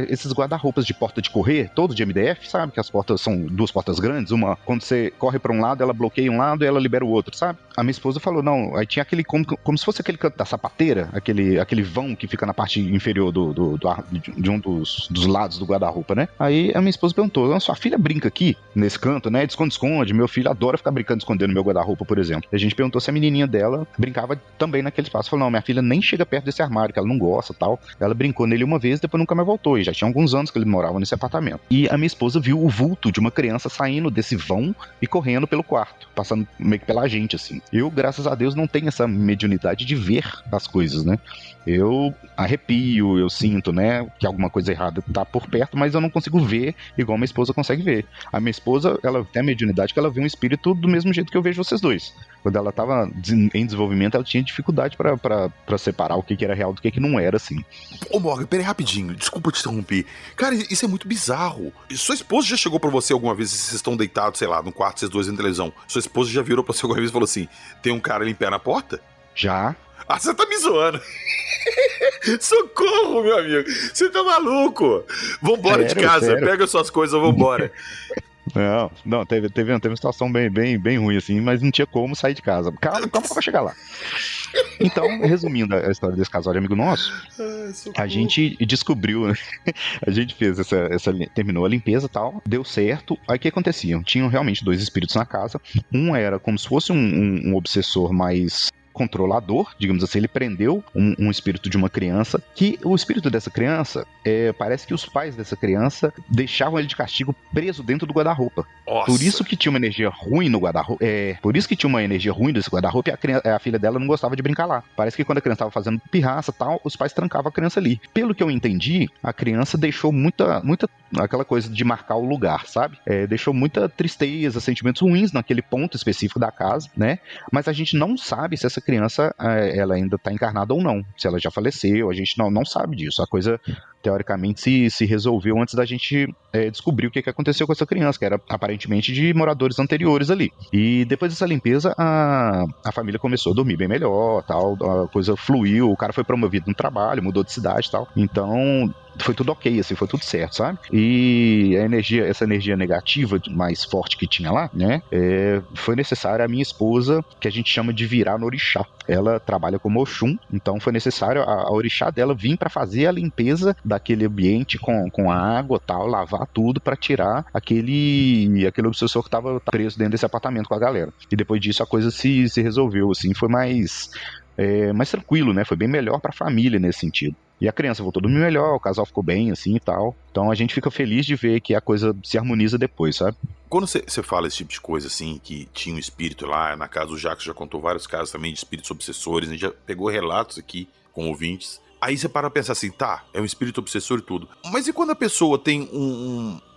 esses guarda-roupas de porta de correr, todos de MDF, sabe, que as portas são 2 portas grandes, uma, quando você corre para um lado, ela bloqueia um lado e ela libera o outro, sabe? a minha esposa falou, não, aí tinha aquele, como se fosse aquele canto da sapateira, aquele vão que fica na parte inferior de um dos lados do guarda-roupa, né? Aí a minha esposa perguntou, sua filha brinca aqui, nesse canto, né? De esconde-esconde, meu filho adora ficar brincando de esconder no meu guarda-roupa, por exemplo. E a gente perguntou se a menininha dela brincava também naquele espaço. Falou, não, minha filha nem chega perto desse armário, que ela não gosta e tal. Ela brincou nele uma vez, depois nunca mais voltou, e já tinha alguns anos que ele morava nesse apartamento. E a minha esposa viu o vulto de uma criança saindo desse vão e correndo pelo quarto, passando meio que pela gente, assim. Eu, graças a Deus, não tenho essa mediunidade de ver as coisas, né? Eu arrepio, eu sinto, né, que alguma coisa errada tá por perto, mas eu não consigo ver igual minha esposa consegue ver. A minha esposa, ela tem a mediunidade que ela vê um espírito do mesmo jeito que eu vejo vocês dois. Quando ela tava em desenvolvimento, ela tinha dificuldade pra separar o que era real do que não era, assim. Ô, Morgan, peraí rapidinho, desculpa te interromper. Cara, isso é muito bizarro. Sua esposa já chegou pra você alguma vez, se vocês estão deitados, sei lá, no quarto, vocês dois na televisão, sua esposa já virou pra você alguma vez e falou assim, tem um cara ali em pé na porta? Já. Ah, você tá me zoando. Socorro, meu amigo. Você tá maluco. Vambora de casa, sério? Pega suas coisas, vambora. Não, teve uma situação bem ruim, assim, mas não tinha como sair de casa. Calma pra chegar lá. Então, resumindo a história desse casal de amigo nosso, a gente descobriu, né? A gente fez terminou a limpeza e tal, deu certo. Aí o que acontecia? Tinham realmente 2 espíritos na casa. Um era como se fosse um obsessor mais controlador, digamos assim, ele prendeu um espírito de uma criança, que o espírito dessa criança, parece que os pais dessa criança deixavam ele de castigo preso dentro do guarda-roupa. Por isso que tinha uma energia ruim no guarda-roupa, por isso que tinha uma energia ruim desse guarda-roupa e a filha dela não gostava de brincar lá. Parece que quando a criança estava fazendo pirraça e tal, os pais trancavam a criança ali. Pelo que eu entendi, a criança deixou muita aquela coisa de marcar o lugar, sabe? Deixou muita tristeza, sentimentos ruins naquele ponto específico da casa, né? Mas a gente não sabe se essa criança ela ainda tá encarnada ou não, se ela já faleceu, a gente não sabe disso. A coisa, teoricamente, se resolveu antes da gente descobrir o que aconteceu com essa criança, que era aparentemente de moradores anteriores ali. E depois dessa limpeza, a família começou a dormir bem melhor, tal, a coisa fluiu, o cara foi promovido no trabalho, mudou de cidade e tal. Então, foi tudo ok, assim, foi tudo certo, sabe? E essa energia negativa mais forte que tinha lá, né? Foi necessária a minha esposa, que a gente chama de virar no orixá. Ela trabalha como Oxum, então foi necessário a orixá dela vir para fazer a limpeza daquele ambiente com a água e tal, lavar tudo para tirar aquele obsessor que tava preso dentro desse apartamento com a galera. E depois disso a coisa se resolveu, assim, foi mais tranquilo, né? Foi bem melhor pra família nesse sentido. E a criança voltou a dormir melhor, o casal ficou bem, assim, e tal. Então a gente fica feliz de ver que a coisa se harmoniza depois, sabe? Quando você fala esse tipo de coisa, assim, que tinha um espírito lá, na casa do Jacques já contou vários casos também de espíritos obsessores, a gente já pegou relatos aqui com ouvintes. Aí você para pensar assim, tá, é um espírito obsessor e tudo. Mas e quando a pessoa tem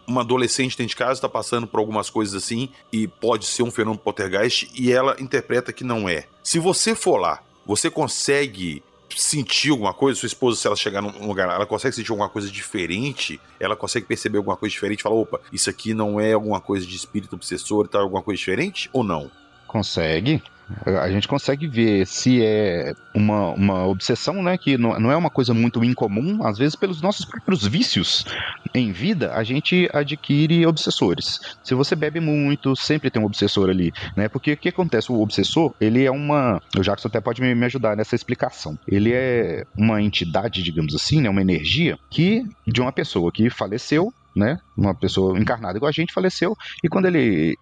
uma adolescente dentro de casa, tá passando por algumas coisas assim, e pode ser um fenômeno poltergeist, e ela interpreta que não é? Se você for lá, você consegue sentir alguma coisa? Sua esposa, se ela chegar num lugar, ela consegue sentir alguma coisa diferente? Ela consegue perceber alguma coisa diferente? Fala, opa, isso aqui não é alguma coisa de espírito obsessor e tal, alguma coisa diferente? Ou não? Consegue. A gente consegue ver se é uma obsessão, né, que não é uma coisa muito incomum. Às vezes, pelos nossos próprios vícios em vida, a gente adquire obsessores. Se você bebe muito, sempre tem um obsessor ali, né? Porque o que acontece? O obsessor, ele é o Jackson até pode me ajudar nessa explicação. Ele é uma entidade, digamos assim, né, uma energia de uma pessoa que faleceu, né? Uma pessoa encarnada igual a gente faleceu, e quando ele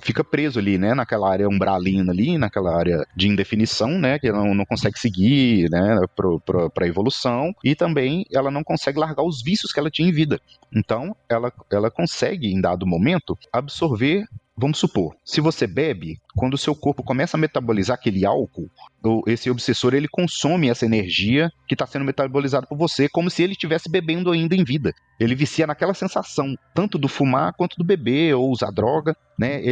fica preso ali, né, naquela área umbralina ali, naquela área de indefinição, né, que ela não consegue seguir, né, pra evolução, e também ela não consegue largar os vícios que ela tinha em vida. Então, ela consegue, em dado momento, absorver. Vamos supor, se você bebe, quando o seu corpo começa a metabolizar aquele álcool, esse obsessor, ele consome essa energia que está sendo metabolizada por você, como se ele estivesse bebendo ainda em vida. Ele vicia naquela sensação, tanto do fumar quanto do beber ou usar droga, né?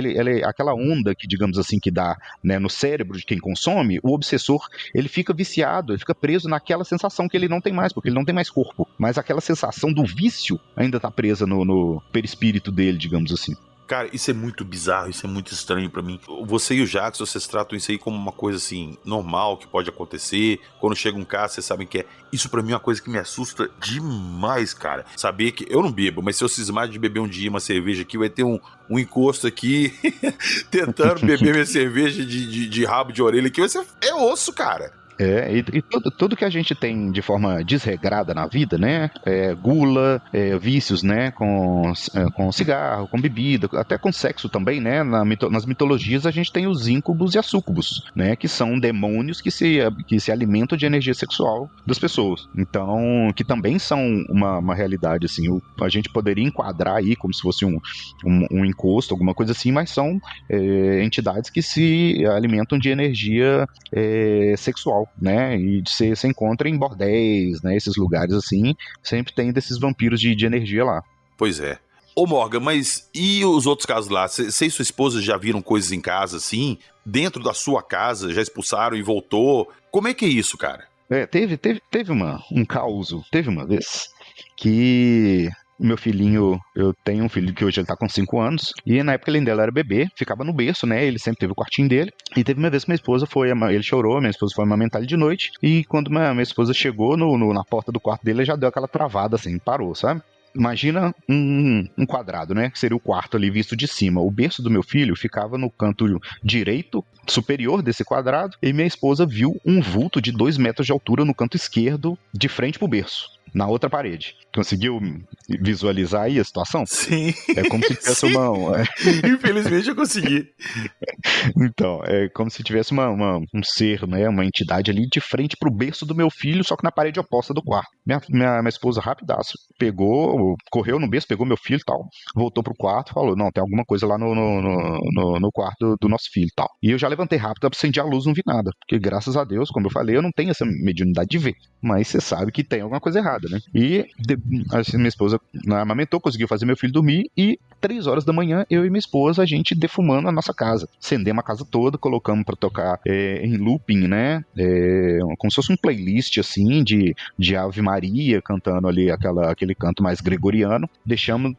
Aquela onda que, digamos assim, que dá, né, no cérebro de quem consome, o obsessor, ele fica viciado, ele fica preso naquela sensação que ele não tem mais, porque ele não tem mais corpo. Mas aquela sensação do vício ainda está presa no perispírito dele, digamos assim. Cara, isso é muito bizarro, isso é muito estranho pra mim. Você e o Jackson, vocês tratam isso aí como uma coisa assim, normal, que pode acontecer. Quando chega um caso, vocês sabem que é. Isso pra mim é uma coisa que me assusta demais, cara. Saber que eu não bebo, mas se eu cismar de beber um dia uma cerveja aqui, vai ter um encosto aqui tentando beber minha cerveja de rabo de orelha aqui. É osso, cara. E tudo que a gente tem de forma desregrada na vida, né? Gula, vícios, né? Com cigarro, com bebida, até com sexo também, né? Nas mitologias a gente tem os íncubos e as súcubos, né? Que são demônios que se alimentam de energia sexual das pessoas. Então, que também são uma realidade, assim. A gente poderia enquadrar aí como se fosse um encosto, alguma coisa assim, mas são entidades que se alimentam de energia sexual, né, e você encontra em bordéis, né, esses lugares assim, sempre tem desses vampiros de energia lá. Pois é. Ô Morgan, mas e os outros casos lá? Você e sua esposa já viram coisas em casa assim? Dentro da sua casa, já expulsaram e voltou? Como é que é isso, cara? Teve um caos, teve uma vez que meu filhinho, eu tenho um filho que hoje ele tá com 5 anos, e na época ele ainda era bebê, ficava no berço, né, ele sempre teve o quartinho dele, e teve uma vez que minha esposa ele chorou, minha esposa foi amamentar ele de noite, e quando minha esposa chegou na porta do quarto dele, ele já deu aquela travada assim, parou, sabe? Imagina um quadrado, né? Que seria o quarto ali visto de cima. O berço do meu filho ficava no canto direito, superior desse quadrado, e minha esposa viu um vulto de 2 metros de altura no canto esquerdo, de frente pro berço, na outra parede. Conseguiu visualizar aí a situação? Sim. É como se tivesse Infelizmente eu consegui. Então, é como se tivesse um ser, né, uma entidade ali de frente pro berço do meu filho, só que na parede oposta do quarto. Minha esposa, rapidaço, correu no berço, pegou meu filho e tal, voltou pro quarto, falou, não, tem alguma coisa lá no quarto do nosso filho e tal. E eu já levantei rápido, acendi a luz, não vi nada, porque graças a Deus, como eu falei, eu não tenho essa mediunidade de ver, mas você sabe que tem alguma coisa errada, né? E assim, minha esposa amamentou, conseguiu fazer meu filho dormir, e 3 horas da manhã, eu e minha esposa, a gente defumando a nossa casa. Acendemos a casa toda, colocamos pra tocar em looping, né? Como se fosse um playlist, assim, de Ave Maria, cantando ali aquele canto mais gregoriano.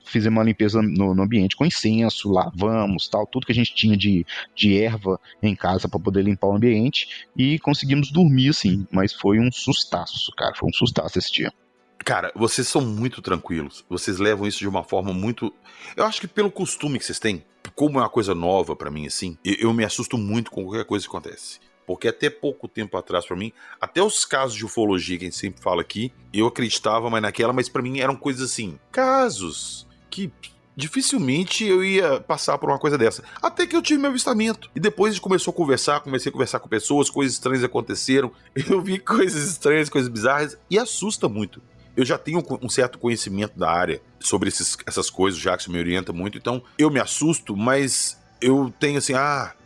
Fizemos uma limpeza no ambiente com incenso, lavamos, tal, tudo que a gente tinha de erva em casa pra poder limpar o ambiente, e conseguimos dormir, assim, mas foi um sustaço, cara, foi um sustaço esse dia. Cara, vocês são muito tranquilos. Vocês levam isso de uma forma muito... Eu acho que pelo costume que vocês têm, como é uma coisa nova pra mim, assim, eu me assusto muito com qualquer coisa que acontece. Porque até pouco tempo atrás, pra mim, até os casos de ufologia que a gente sempre fala aqui, eu acreditava mais naquela, mas pra mim eram coisas assim, casos que dificilmente eu ia passar por uma coisa dessa. Até que eu tive meu avistamento. E depois a gente comecei a conversar com pessoas, coisas estranhas aconteceram. Eu vi coisas estranhas, coisas bizarras, e assusta muito. Eu já tenho um certo conhecimento da área sobre essas coisas, o Jackson me orienta muito, então eu me assusto, mas eu tenho assim,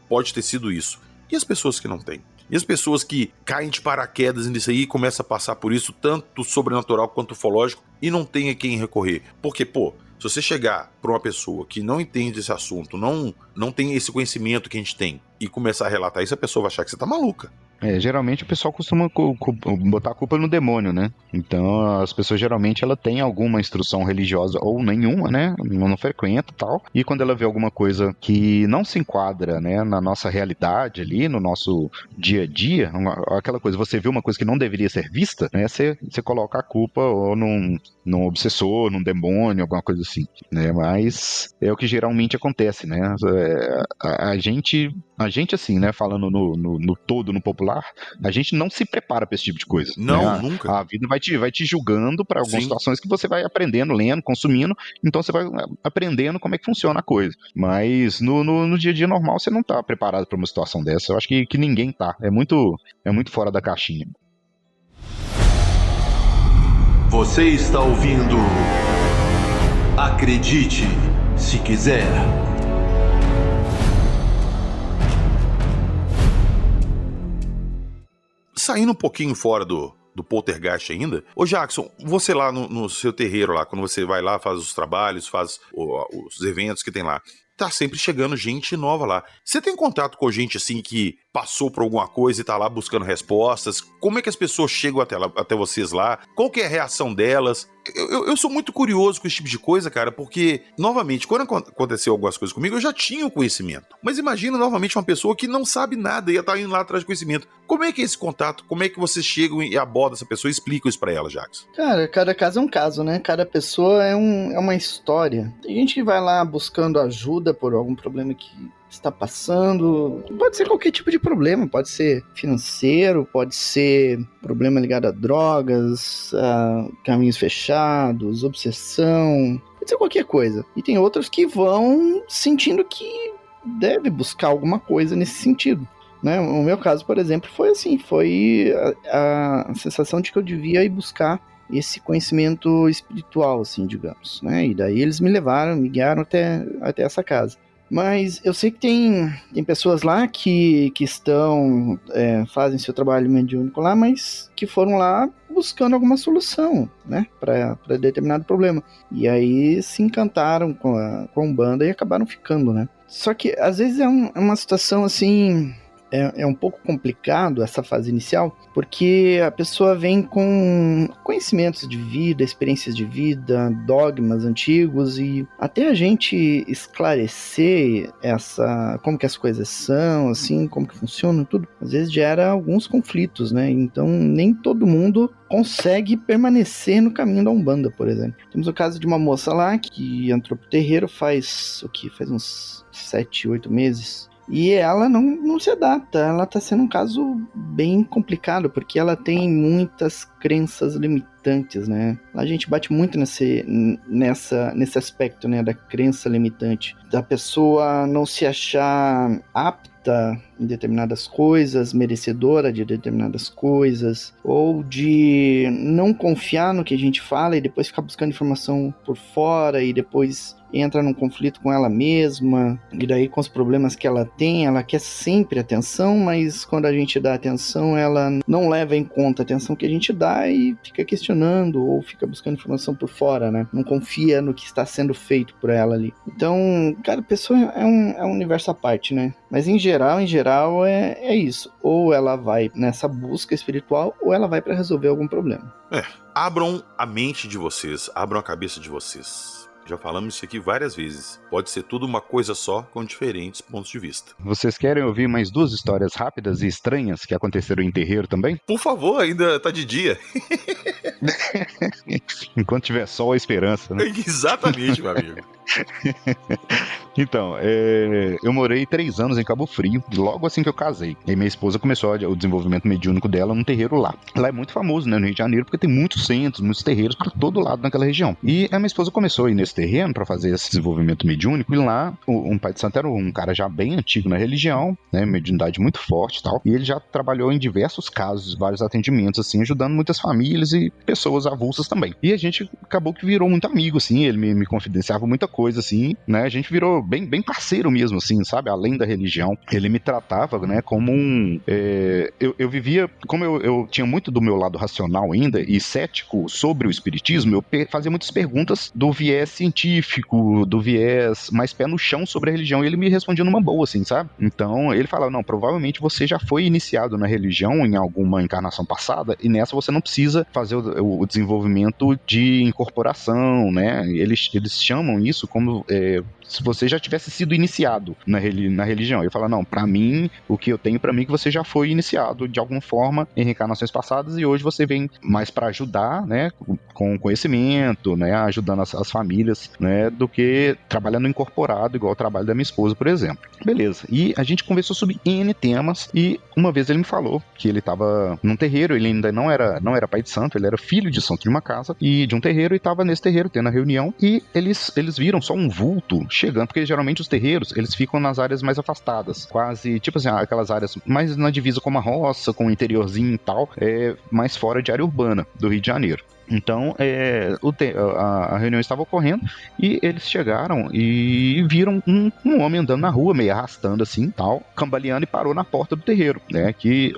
pode ter sido isso. E as pessoas que não têm? E as pessoas que caem de paraquedas nisso aí e começam a passar por isso, tanto sobrenatural quanto ufológico, e não tem a quem recorrer? Porque, se você chegar para uma pessoa que não entende esse assunto, não tem esse conhecimento que a gente tem, e começar a relatar isso, a pessoa vai achar que você tá maluca. Geralmente o pessoal costuma botar a culpa no demônio, né? Então as pessoas geralmente ela tem alguma instrução religiosa ou nenhuma, né? Não frequenta e tal. E quando ela vê alguma coisa que não se enquadra, né, na nossa realidade ali, no nosso dia a dia, aquela coisa, você vê uma coisa que não deveria ser vista, né? Você coloca a culpa ou num obsessor, num demônio, alguma coisa assim, né? Mas é o que geralmente acontece, né? A gente assim, né, falando no todo, no popular, a gente não se prepara para esse tipo de coisa. Não, né? nunca. A vida vai te julgando para algumas Sim. situações que você vai aprendendo, lendo, consumindo, então você vai aprendendo como é que funciona a coisa. Mas no dia a dia normal você não tá preparado para uma situação dessa. Eu acho que ninguém tá. É muito fora da caixinha. Você está ouvindo Acredite Se Quiser. Saindo um pouquinho fora do poltergeist ainda, ô Jackson, você lá no seu terreiro lá, quando você vai lá, faz os trabalhos, faz os eventos que tem lá, tá sempre chegando gente nova lá. Você tem contato com gente assim que passou por alguma coisa e tá lá buscando respostas? Como é que as pessoas chegam até vocês lá? Qual que é a reação delas? Eu sou muito curioso com esse tipo de coisa, cara, porque, novamente, quando aconteceu algumas coisas comigo, eu já tinha o conhecimento. Mas imagina, novamente, uma pessoa que não sabe nada e tá indo lá atrás de conhecimento. Como é que é esse contato? Como é que vocês chegam e abordam essa pessoa e explicam isso pra ela, Jackson? Cara, cada caso é um caso, né? Cada pessoa é uma história. Tem gente que vai lá buscando ajuda por algum problema que está passando. Pode ser qualquer tipo de problema, pode ser financeiro, pode ser problema ligado a drogas, a caminhos fechados, obsessão, pode ser qualquer coisa. E tem outros que vão sentindo que deve buscar alguma coisa nesse sentido. Né? O meu caso, por exemplo, foi assim, foi a sensação de que eu devia ir buscar esse conhecimento espiritual, assim, digamos, né? E daí eles me guiaram até essa casa. Mas eu sei que tem pessoas lá que estão, fazem seu trabalho mediúnico lá, mas que foram lá buscando alguma solução, né, para determinado problema. E aí se encantaram com a Umbanda e acabaram ficando, né. Só que às vezes é uma situação assim... É um pouco complicado essa fase inicial, porque a pessoa vem com conhecimentos de vida, experiências de vida, dogmas antigos, e até a gente esclarecer como que as coisas são, assim, como que funcionam, tudo, às vezes gera alguns conflitos, né? Então nem todo mundo consegue permanecer no caminho da Umbanda, por exemplo. Temos o caso de uma moça lá que entrou pro terreiro faz uns 7, 8 meses. E ela não se adapta, ela tá sendo um caso bem complicado, porque ela tem muitas crenças limitantes, né? A gente bate muito nesse aspecto, né, da crença limitante, da pessoa não se achar apta em determinadas coisas, merecedora de determinadas coisas, ou de não confiar no que a gente fala e depois ficar buscando informação por fora e depois entra num conflito com ela mesma, e daí com os problemas que ela tem, ela quer sempre atenção, mas quando a gente dá atenção, ela não leva em conta a atenção que a gente dá e fica questionando ou fica buscando informação por fora, né? Não confia no que está sendo feito por ela ali. Então, cada pessoa é um universo à parte, né? Mas em geral é isso. Ou ela vai nessa busca espiritual, ou ela vai para resolver algum problema. Abram a mente de vocês, abram a cabeça de vocês. Já falamos isso aqui várias vezes. Pode ser tudo uma coisa só, com diferentes pontos de vista. Vocês querem ouvir mais 2 histórias rápidas e estranhas que aconteceram em terreiro também? Por favor, ainda tá de dia. Enquanto tiver sol, a esperança, né? Exatamente, meu amigo. Então, eu morei 3 anos em Cabo Frio, logo assim que eu casei. E minha esposa começou o desenvolvimento mediúnico dela num terreiro lá. Lá é muito famoso, né, no Rio de Janeiro, porque tem muitos centros, muitos terreiros para todo lado naquela região. E a minha esposa começou a ir nesse terreno para fazer esse desenvolvimento mediúnico, e lá um pai de santo era um cara já bem antigo na religião, né, mediunidade muito forte e tal, e ele já trabalhou em diversos casos, vários atendimentos, assim, ajudando muitas famílias e pessoas avulsas também. E a gente acabou que virou muito amigo, assim, ele me confidenciava muita coisa, assim, né, a gente virou bem parceiro mesmo, assim, sabe, além da religião. Ele me tratava, né, como eu vivia, como eu tinha muito do meu lado racional ainda e cético sobre o espiritismo, eu fazia muitas perguntas do viés científico, do viés mais pé no chão sobre a religião, e ele me respondia numa boa, assim, sabe? Então, ele falava, não, provavelmente você já foi iniciado na religião em alguma encarnação passada, e nessa você não precisa fazer o desenvolvimento de incorporação, né? Eles chamam isso como se você já tivesse sido iniciado na religião. Ele fala, não, pra mim, o que eu tenho pra mim é que você já foi iniciado de alguma forma em reencarnações passadas e hoje você vem mais pra ajudar, né, com conhecimento, né, ajudando as famílias, né, do que trabalhando incorporado, igual o trabalho da minha esposa, por exemplo. Beleza. E a gente conversou sobre N temas e uma vez ele me falou que ele tava num terreiro, ele ainda não era pai de santo, ele era filho de santo de uma casa e de um terreiro e tava nesse terreiro tendo a reunião e eles viram só um vulto chegando, porque geralmente os terreiros, eles ficam nas áreas mais afastadas, quase, tipo assim, aquelas áreas mais na divisa com a roça, com o interiorzinho e tal, mais fora de área urbana do Rio de Janeiro. Então, a reunião estava ocorrendo e eles chegaram e viram um homem andando na rua, meio arrastando assim, tal, cambaleando, e parou na porta do terreiro, né? Que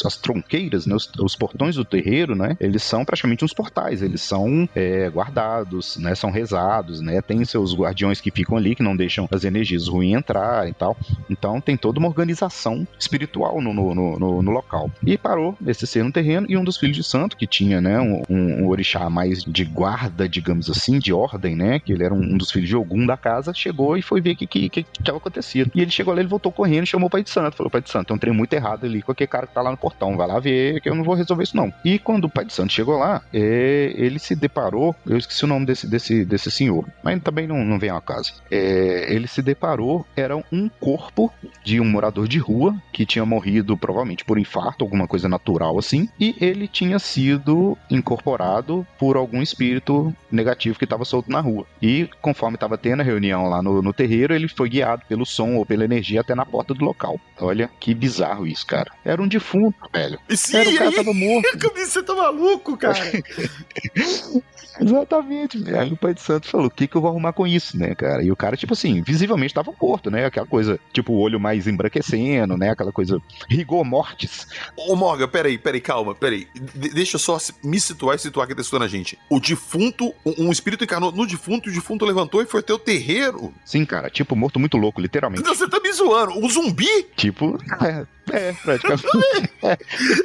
as tronqueiras, né? Os portões do terreiro, né? Eles são praticamente uns portais, eles são guardados, né? São rezados, né? Tem seus guardiões que ficam ali, que não deixam as energias ruins entrar e tal. Então, tem toda uma organização espiritual no local. E parou esse ser no terreno, e um dos filhos de santo, que tinha, né? Um orixá mais de guarda, digamos assim, de ordem, né? Que ele era um dos filhos de Ogum da casa, chegou e foi ver o que estava acontecendo. E ele chegou lá, ele voltou correndo e chamou o pai de santo. Falou: pai de santo, tem um trem muito errado ali com aquele cara que tá lá no portão, vai lá ver que eu não vou resolver isso não. E quando o pai de santo chegou lá, ele se deparou, eu esqueci o nome desse senhor, mas também não vem ao caso. Ele se deparou, era um corpo de um morador de rua que tinha morrido provavelmente por infarto, alguma coisa natural assim, e ele tinha sido incorporado por algum espírito negativo que estava solto na rua. E conforme estava tendo a reunião lá no terreiro, ele foi guiado pelo som ou pela energia até na porta do local. Olha que bizarro isso, cara. Era um defunto, velho. Sim, o cara tava morto. Você tá maluco, cara? Exatamente, velho. Aí o pai de santo falou: o que eu vou arrumar com isso, né, cara? E o cara, tipo assim, visivelmente tava morto, né? Aquela coisa, tipo, o olho mais embranquecendo, né? Aquela coisa, rigor mortis. Ô, Morgan, peraí, calma, peraí. Deixa eu só me situar e situar quem tá estudando a gente. O defunto, um espírito encarnou no defunto, e o defunto levantou e foi até o terreiro? Sim, cara, tipo, morto muito louco, literalmente. Então você tá me zoando. Um zumbi? Tipo, praticamente.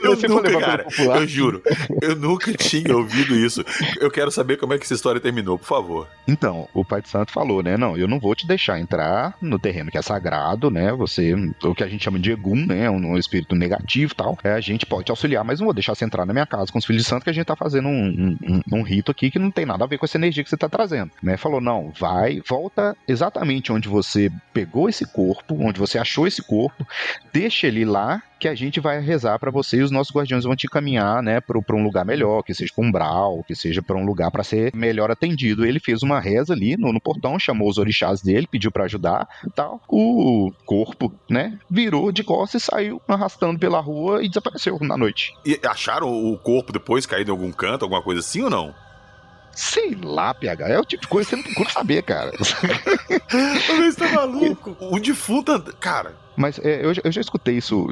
Eu nunca, cara, eu juro, eu nunca tinha ouvido isso. Eu quero saber como é que essa história terminou, por favor. Então, o pai de santo falou, né? Não, eu não vou te deixar entrar no terreno que é sagrado, né? Você, o que a gente chama de Egum, né? Um espírito negativo e tal. A gente pode te auxiliar, mas não vou deixar você entrar na minha casa com os filhos de santo, que a gente tá fazendo um rito aqui que não tem nada a ver com essa energia que você tá trazendo, né? Falou: não, volta exatamente onde você pegou esse corpo, onde você achou esse corpo, deixa ele lá, que a gente vai rezar pra você, e os nossos guardiões vão te encaminhar, né, pra um lugar melhor, que seja pra um umbral, que seja pra um lugar pra ser melhor atendido. Ele fez uma reza ali no portão, chamou os orixás dele, pediu pra ajudar e tal. O corpo, né, virou de costas e saiu arrastando pela rua e desapareceu na noite. E acharam o corpo depois caído em algum canto, alguma coisa assim ou não? Sei lá, PH, é o tipo de coisa que você não procura saber, cara. Você tá maluco? O defunto, cara... Mas eu já escutei isso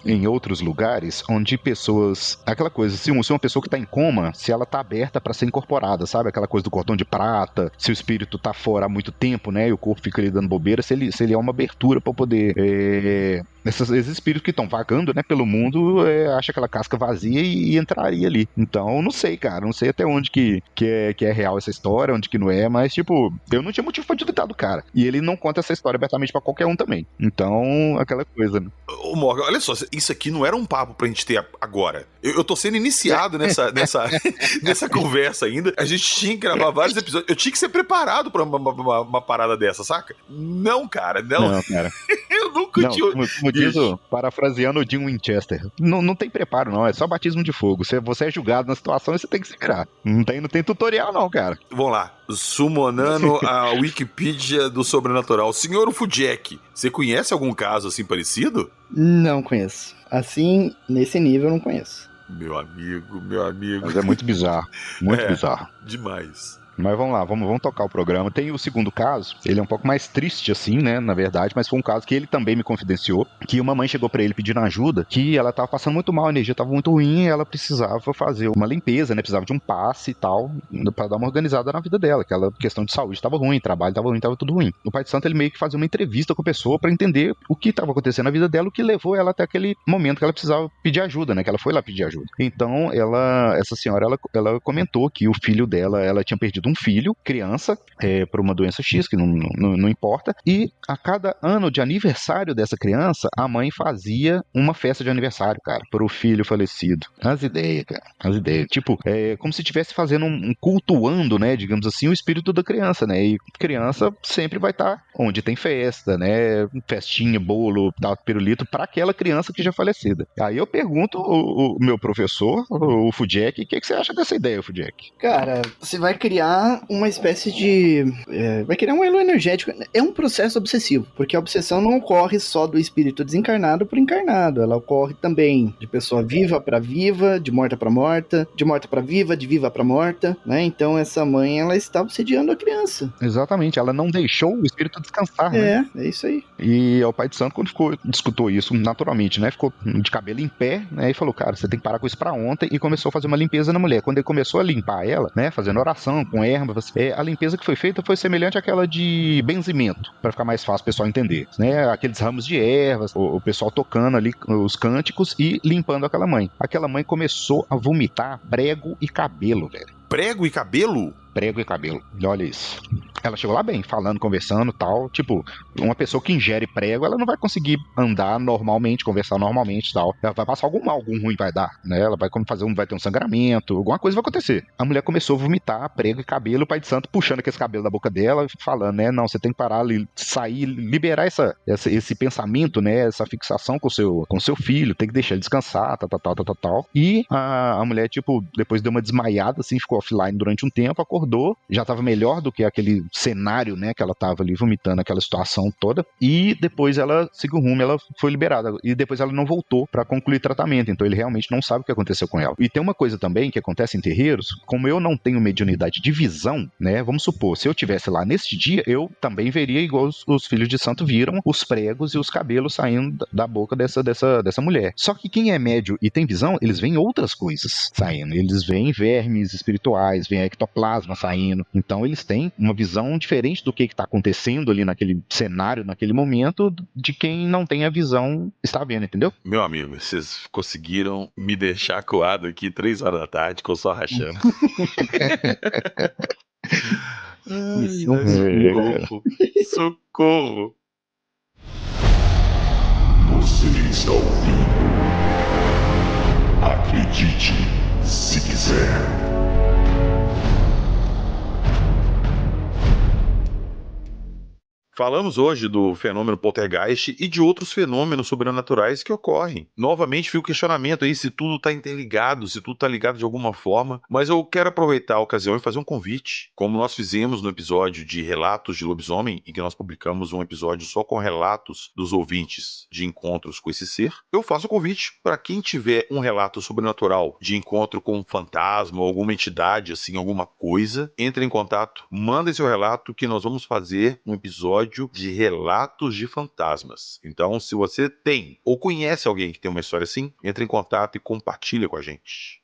em outros lugares, onde pessoas... Aquela coisa, se uma pessoa que tá em coma, se ela tá aberta pra ser incorporada, sabe? Aquela coisa do cordão de prata, se o espírito tá fora há muito tempo, né? E o corpo fica ali dando bobeira, se ele é uma abertura pra poder... Esses espíritos que estão vagando, né, pelo mundo, acha aquela casca vazia e entraria ali. Então, não sei, cara. Não sei até onde que é real essa história, onde que não é, mas, tipo, eu não tinha motivo pra duvidar do cara. E ele não conta essa história abertamente pra qualquer um também. Então, aquela coisa, né? Ô, Morgan, olha só, isso aqui não era um papo pra gente ter agora. Eu tô sendo iniciado nessa conversa ainda. A gente tinha que gravar vários episódios. Eu tinha que ser preparado pra uma parada dessa, saca? Não, cara, não. Não, cara. Eu nunca tinha... Como diz, parafraseando o Jim Winchester, não tem preparo, não. É só batismo de fogo. Você é julgado na situação e você tem que se virar. Não tem tutorial, não, cara. Vamos lá. Summonando a Wikipedia do sobrenatural. Senhor Ufudjek, você conhece algum caso assim parecido? Não conheço. Assim, nesse nível, eu não conheço. Meu amigo. Mas é muito bizarro. Muito bizarro. Demais. Mas vamos lá, vamos tocar o programa. Tem o segundo caso, ele é um pouco mais triste assim, né, na verdade, mas foi um caso que ele também me confidenciou, que uma mãe chegou pra ele pedindo ajuda, que ela tava passando muito mal, a energia tava muito ruim, e ela precisava fazer uma limpeza, né, precisava de um passe e tal, pra dar uma organizada na vida dela, que ela, questão de saúde tava ruim, trabalho tava ruim, tava tudo ruim. O pai de santo, ele meio que fazia uma entrevista com a pessoa pra entender o que tava acontecendo na vida dela, o que levou ela até aquele momento que ela precisava pedir ajuda, né, que ela foi lá pedir ajuda. Então, essa senhora, ela comentou que o filho dela, ela tinha perdido um filho, criança, por uma doença X, que não importa, e a cada ano de aniversário dessa criança, a mãe fazia uma festa de aniversário, cara, pro filho falecido. As ideias, cara, as ideias. Tipo, como se estivesse fazendo cultuando, né, digamos assim, o espírito da criança, né, e criança sempre vai estar onde tem festa, né, festinha, bolo, tal, pirulito, pra aquela criança que já falecida. Aí eu pergunto o meu professor, o Ufudjek, o que você acha dessa ideia, Ufudjek? Cara, você vai criar criar uma espécie de... vai criar um elo energético. É um processo obsessivo, porque a obsessão não ocorre só do espírito desencarnado pro encarnado, ela ocorre também de pessoa viva para viva, de morta para morta, de morta para viva, de viva para morta, né? Então essa mãe, ela está obsediando a criança. Exatamente, ela não deixou o espírito descansar, né? É isso aí. E o pai de santo, quando escutou isso naturalmente, né? Ficou de cabelo em pé, né? E falou, cara, você tem que parar com isso pra ontem. E começou a fazer uma limpeza na mulher. Quando ele começou a limpar ela, né? Fazendo oração com ervas, a limpeza que foi feita foi semelhante àquela de benzimento, pra ficar mais fácil o pessoal entender, né? Aqueles ramos de ervas, o pessoal tocando ali os cânticos e limpando aquela mãe. Aquela mãe começou a vomitar prego e cabelo, velho. Prego e cabelo? Prego e cabelo. Olha isso. Ela chegou lá bem, falando, conversando, tal. Tipo, uma pessoa que ingere prego, ela não vai conseguir andar normalmente, conversar normalmente, tal. Ela vai passar algum mal, algum ruim vai dar, né? Ela vai vai ter um sangramento, alguma coisa vai acontecer. A mulher começou a vomitar prego e cabelo, o pai de santo puxando aquele cabelo da boca dela, falando, né? Não, você tem que parar, sair, liberar esse pensamento, né? Essa fixação com o seu filho, tem que deixar ele descansar, tal. E a mulher, tipo, depois deu uma desmaiada, assim, ficou offline durante um tempo, acordou, já tava melhor do que aquele cenário, né, que ela tava ali vomitando aquela situação toda, e depois ela seguiu o rumo, ela foi liberada, e depois ela não voltou pra concluir tratamento, então ele realmente não sabe o que aconteceu com ela. E tem uma coisa também que acontece em terreiros, como eu não tenho mediunidade de visão, né, vamos supor, se eu tivesse lá nesse dia, eu também veria igual os filhos de santo viram, os pregos e os cabelos saindo da boca dessa mulher. Só que quem é médio e tem visão, eles veem outras coisas saindo, eles veem vermes espirituais, veem ectoplasma saindo, então eles têm uma visão diferente do que está acontecendo ali naquele cenário, naquele momento, de quem não tem a visão está vendo, entendeu? Meu amigo, vocês conseguiram me deixar acuado aqui 3 horas da tarde, com o sol rachando. Isso. Socorro. Socorro. Você está ouvindo? Acredite, se quiser. Falamos hoje do fenômeno poltergeist e de outros fenômenos sobrenaturais que ocorrem. Novamente fica o questionamento aí se tudo está interligado, se tudo está ligado de alguma forma, mas eu quero aproveitar a ocasião e fazer um convite. Como nós fizemos no episódio de Relatos de Lobisomem, em que nós publicamos um episódio só com relatos dos ouvintes de encontros com esse ser, eu faço o convite para quem tiver um relato sobrenatural de encontro com um fantasma ou alguma entidade, assim, alguma coisa, entre em contato, manda seu relato que nós vamos fazer um episódio de relatos de fantasmas. Então, se você tem ou conhece alguém que tem uma história assim, entre em contato e compartilha com a gente.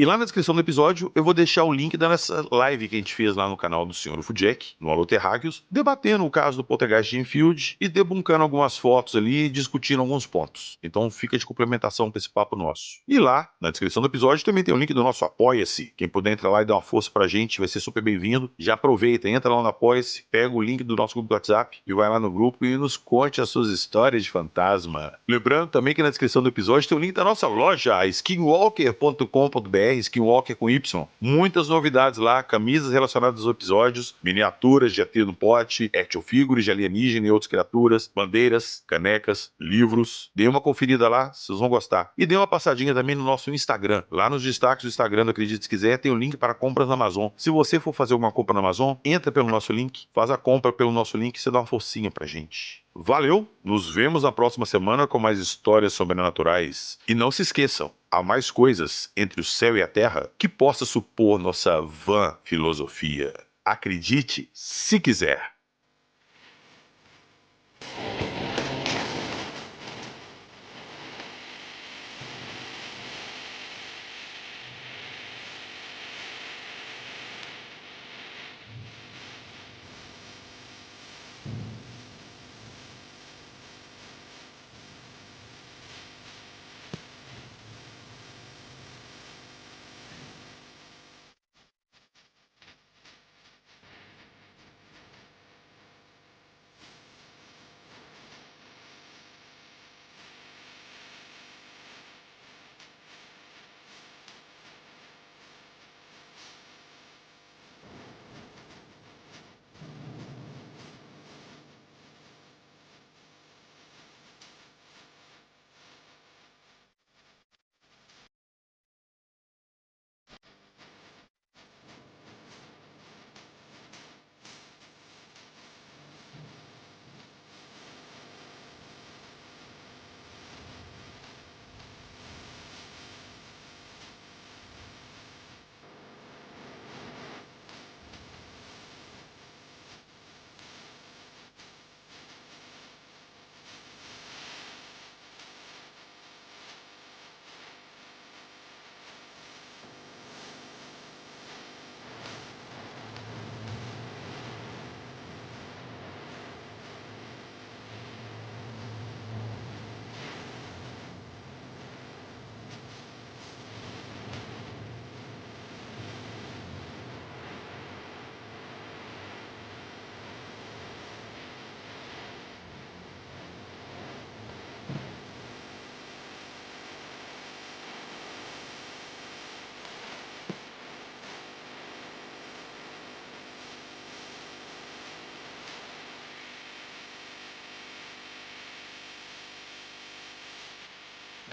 E lá na descrição do episódio eu vou deixar o link da nossa live que a gente fez lá no canal do Sr. Fudjek, no Alô Terráqueos, debatendo o caso do Poltergeist de Enfield e debunkando algumas fotos ali e discutindo alguns pontos. Então fica de complementação para esse papo nosso. E lá, na descrição do episódio, também tem o link do nosso Apoia-se. Quem puder entrar lá e dar uma força pra gente vai ser super bem-vindo. Já aproveita, entra lá no Apoia-se, pega o link do nosso grupo do WhatsApp e vai lá no grupo e nos conte as suas histórias de fantasma. Lembrando também que na descrição do episódio tem o link da nossa loja, skinwalker.com.br, Skinwalker com Y. Muitas novidades lá, camisas relacionadas aos episódios, miniaturas de atiro no pote, action figures de alienígena e outras criaturas, bandeiras, canecas, livros. Dê uma conferida lá, vocês vão gostar. E dê uma passadinha também no nosso Instagram. Lá nos destaques do Instagram do Acredite Se Quiser, tem o link para compras na Amazon. Se você for fazer alguma compra na Amazon, entra pelo nosso link, faz a compra pelo nosso link e você dá uma forcinha pra gente. Valeu, nos vemos na próxima semana com mais histórias sobrenaturais. E não se esqueçam, há mais coisas entre o céu e a terra que possa supor nossa vã filosofia. Acredite se quiser.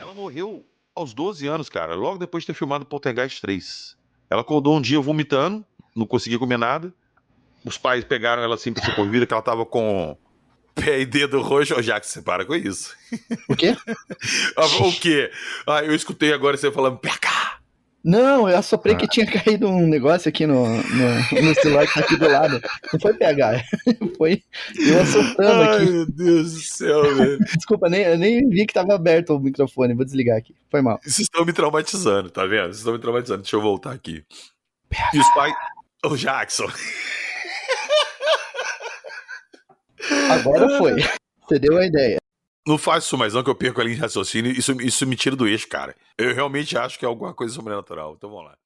Ela morreu aos 12 anos, cara, logo depois de ter filmado Poltergeist 3. Ela acordou um dia vomitando, não conseguia comer nada. Os pais pegaram ela assim pra ser convida, que ela tava com pé e dedo roxo. Ô, Jackson, você para com isso. O quê? O quê? Ah, eu escutei agora você falando PH. Não, eu assoprei que tinha caído um negócio aqui no celular que tá aqui do lado. Não foi PH, foi eu assoprando Ai, aqui. meu Deus do céu, velho. Desculpa, eu nem vi que tava aberto o microfone, vou desligar aqui. Foi mal. Vocês estão me traumatizando, tá vendo? Vocês estão me traumatizando. Deixa eu voltar aqui. E os pais... Ô, Jackson. Agora foi. Você deu a ideia. Não faz isso mais não, que eu perco a linha de raciocínio. Isso me tira do eixo, cara. Eu realmente acho que é alguma coisa sobrenatural. Então vamos lá.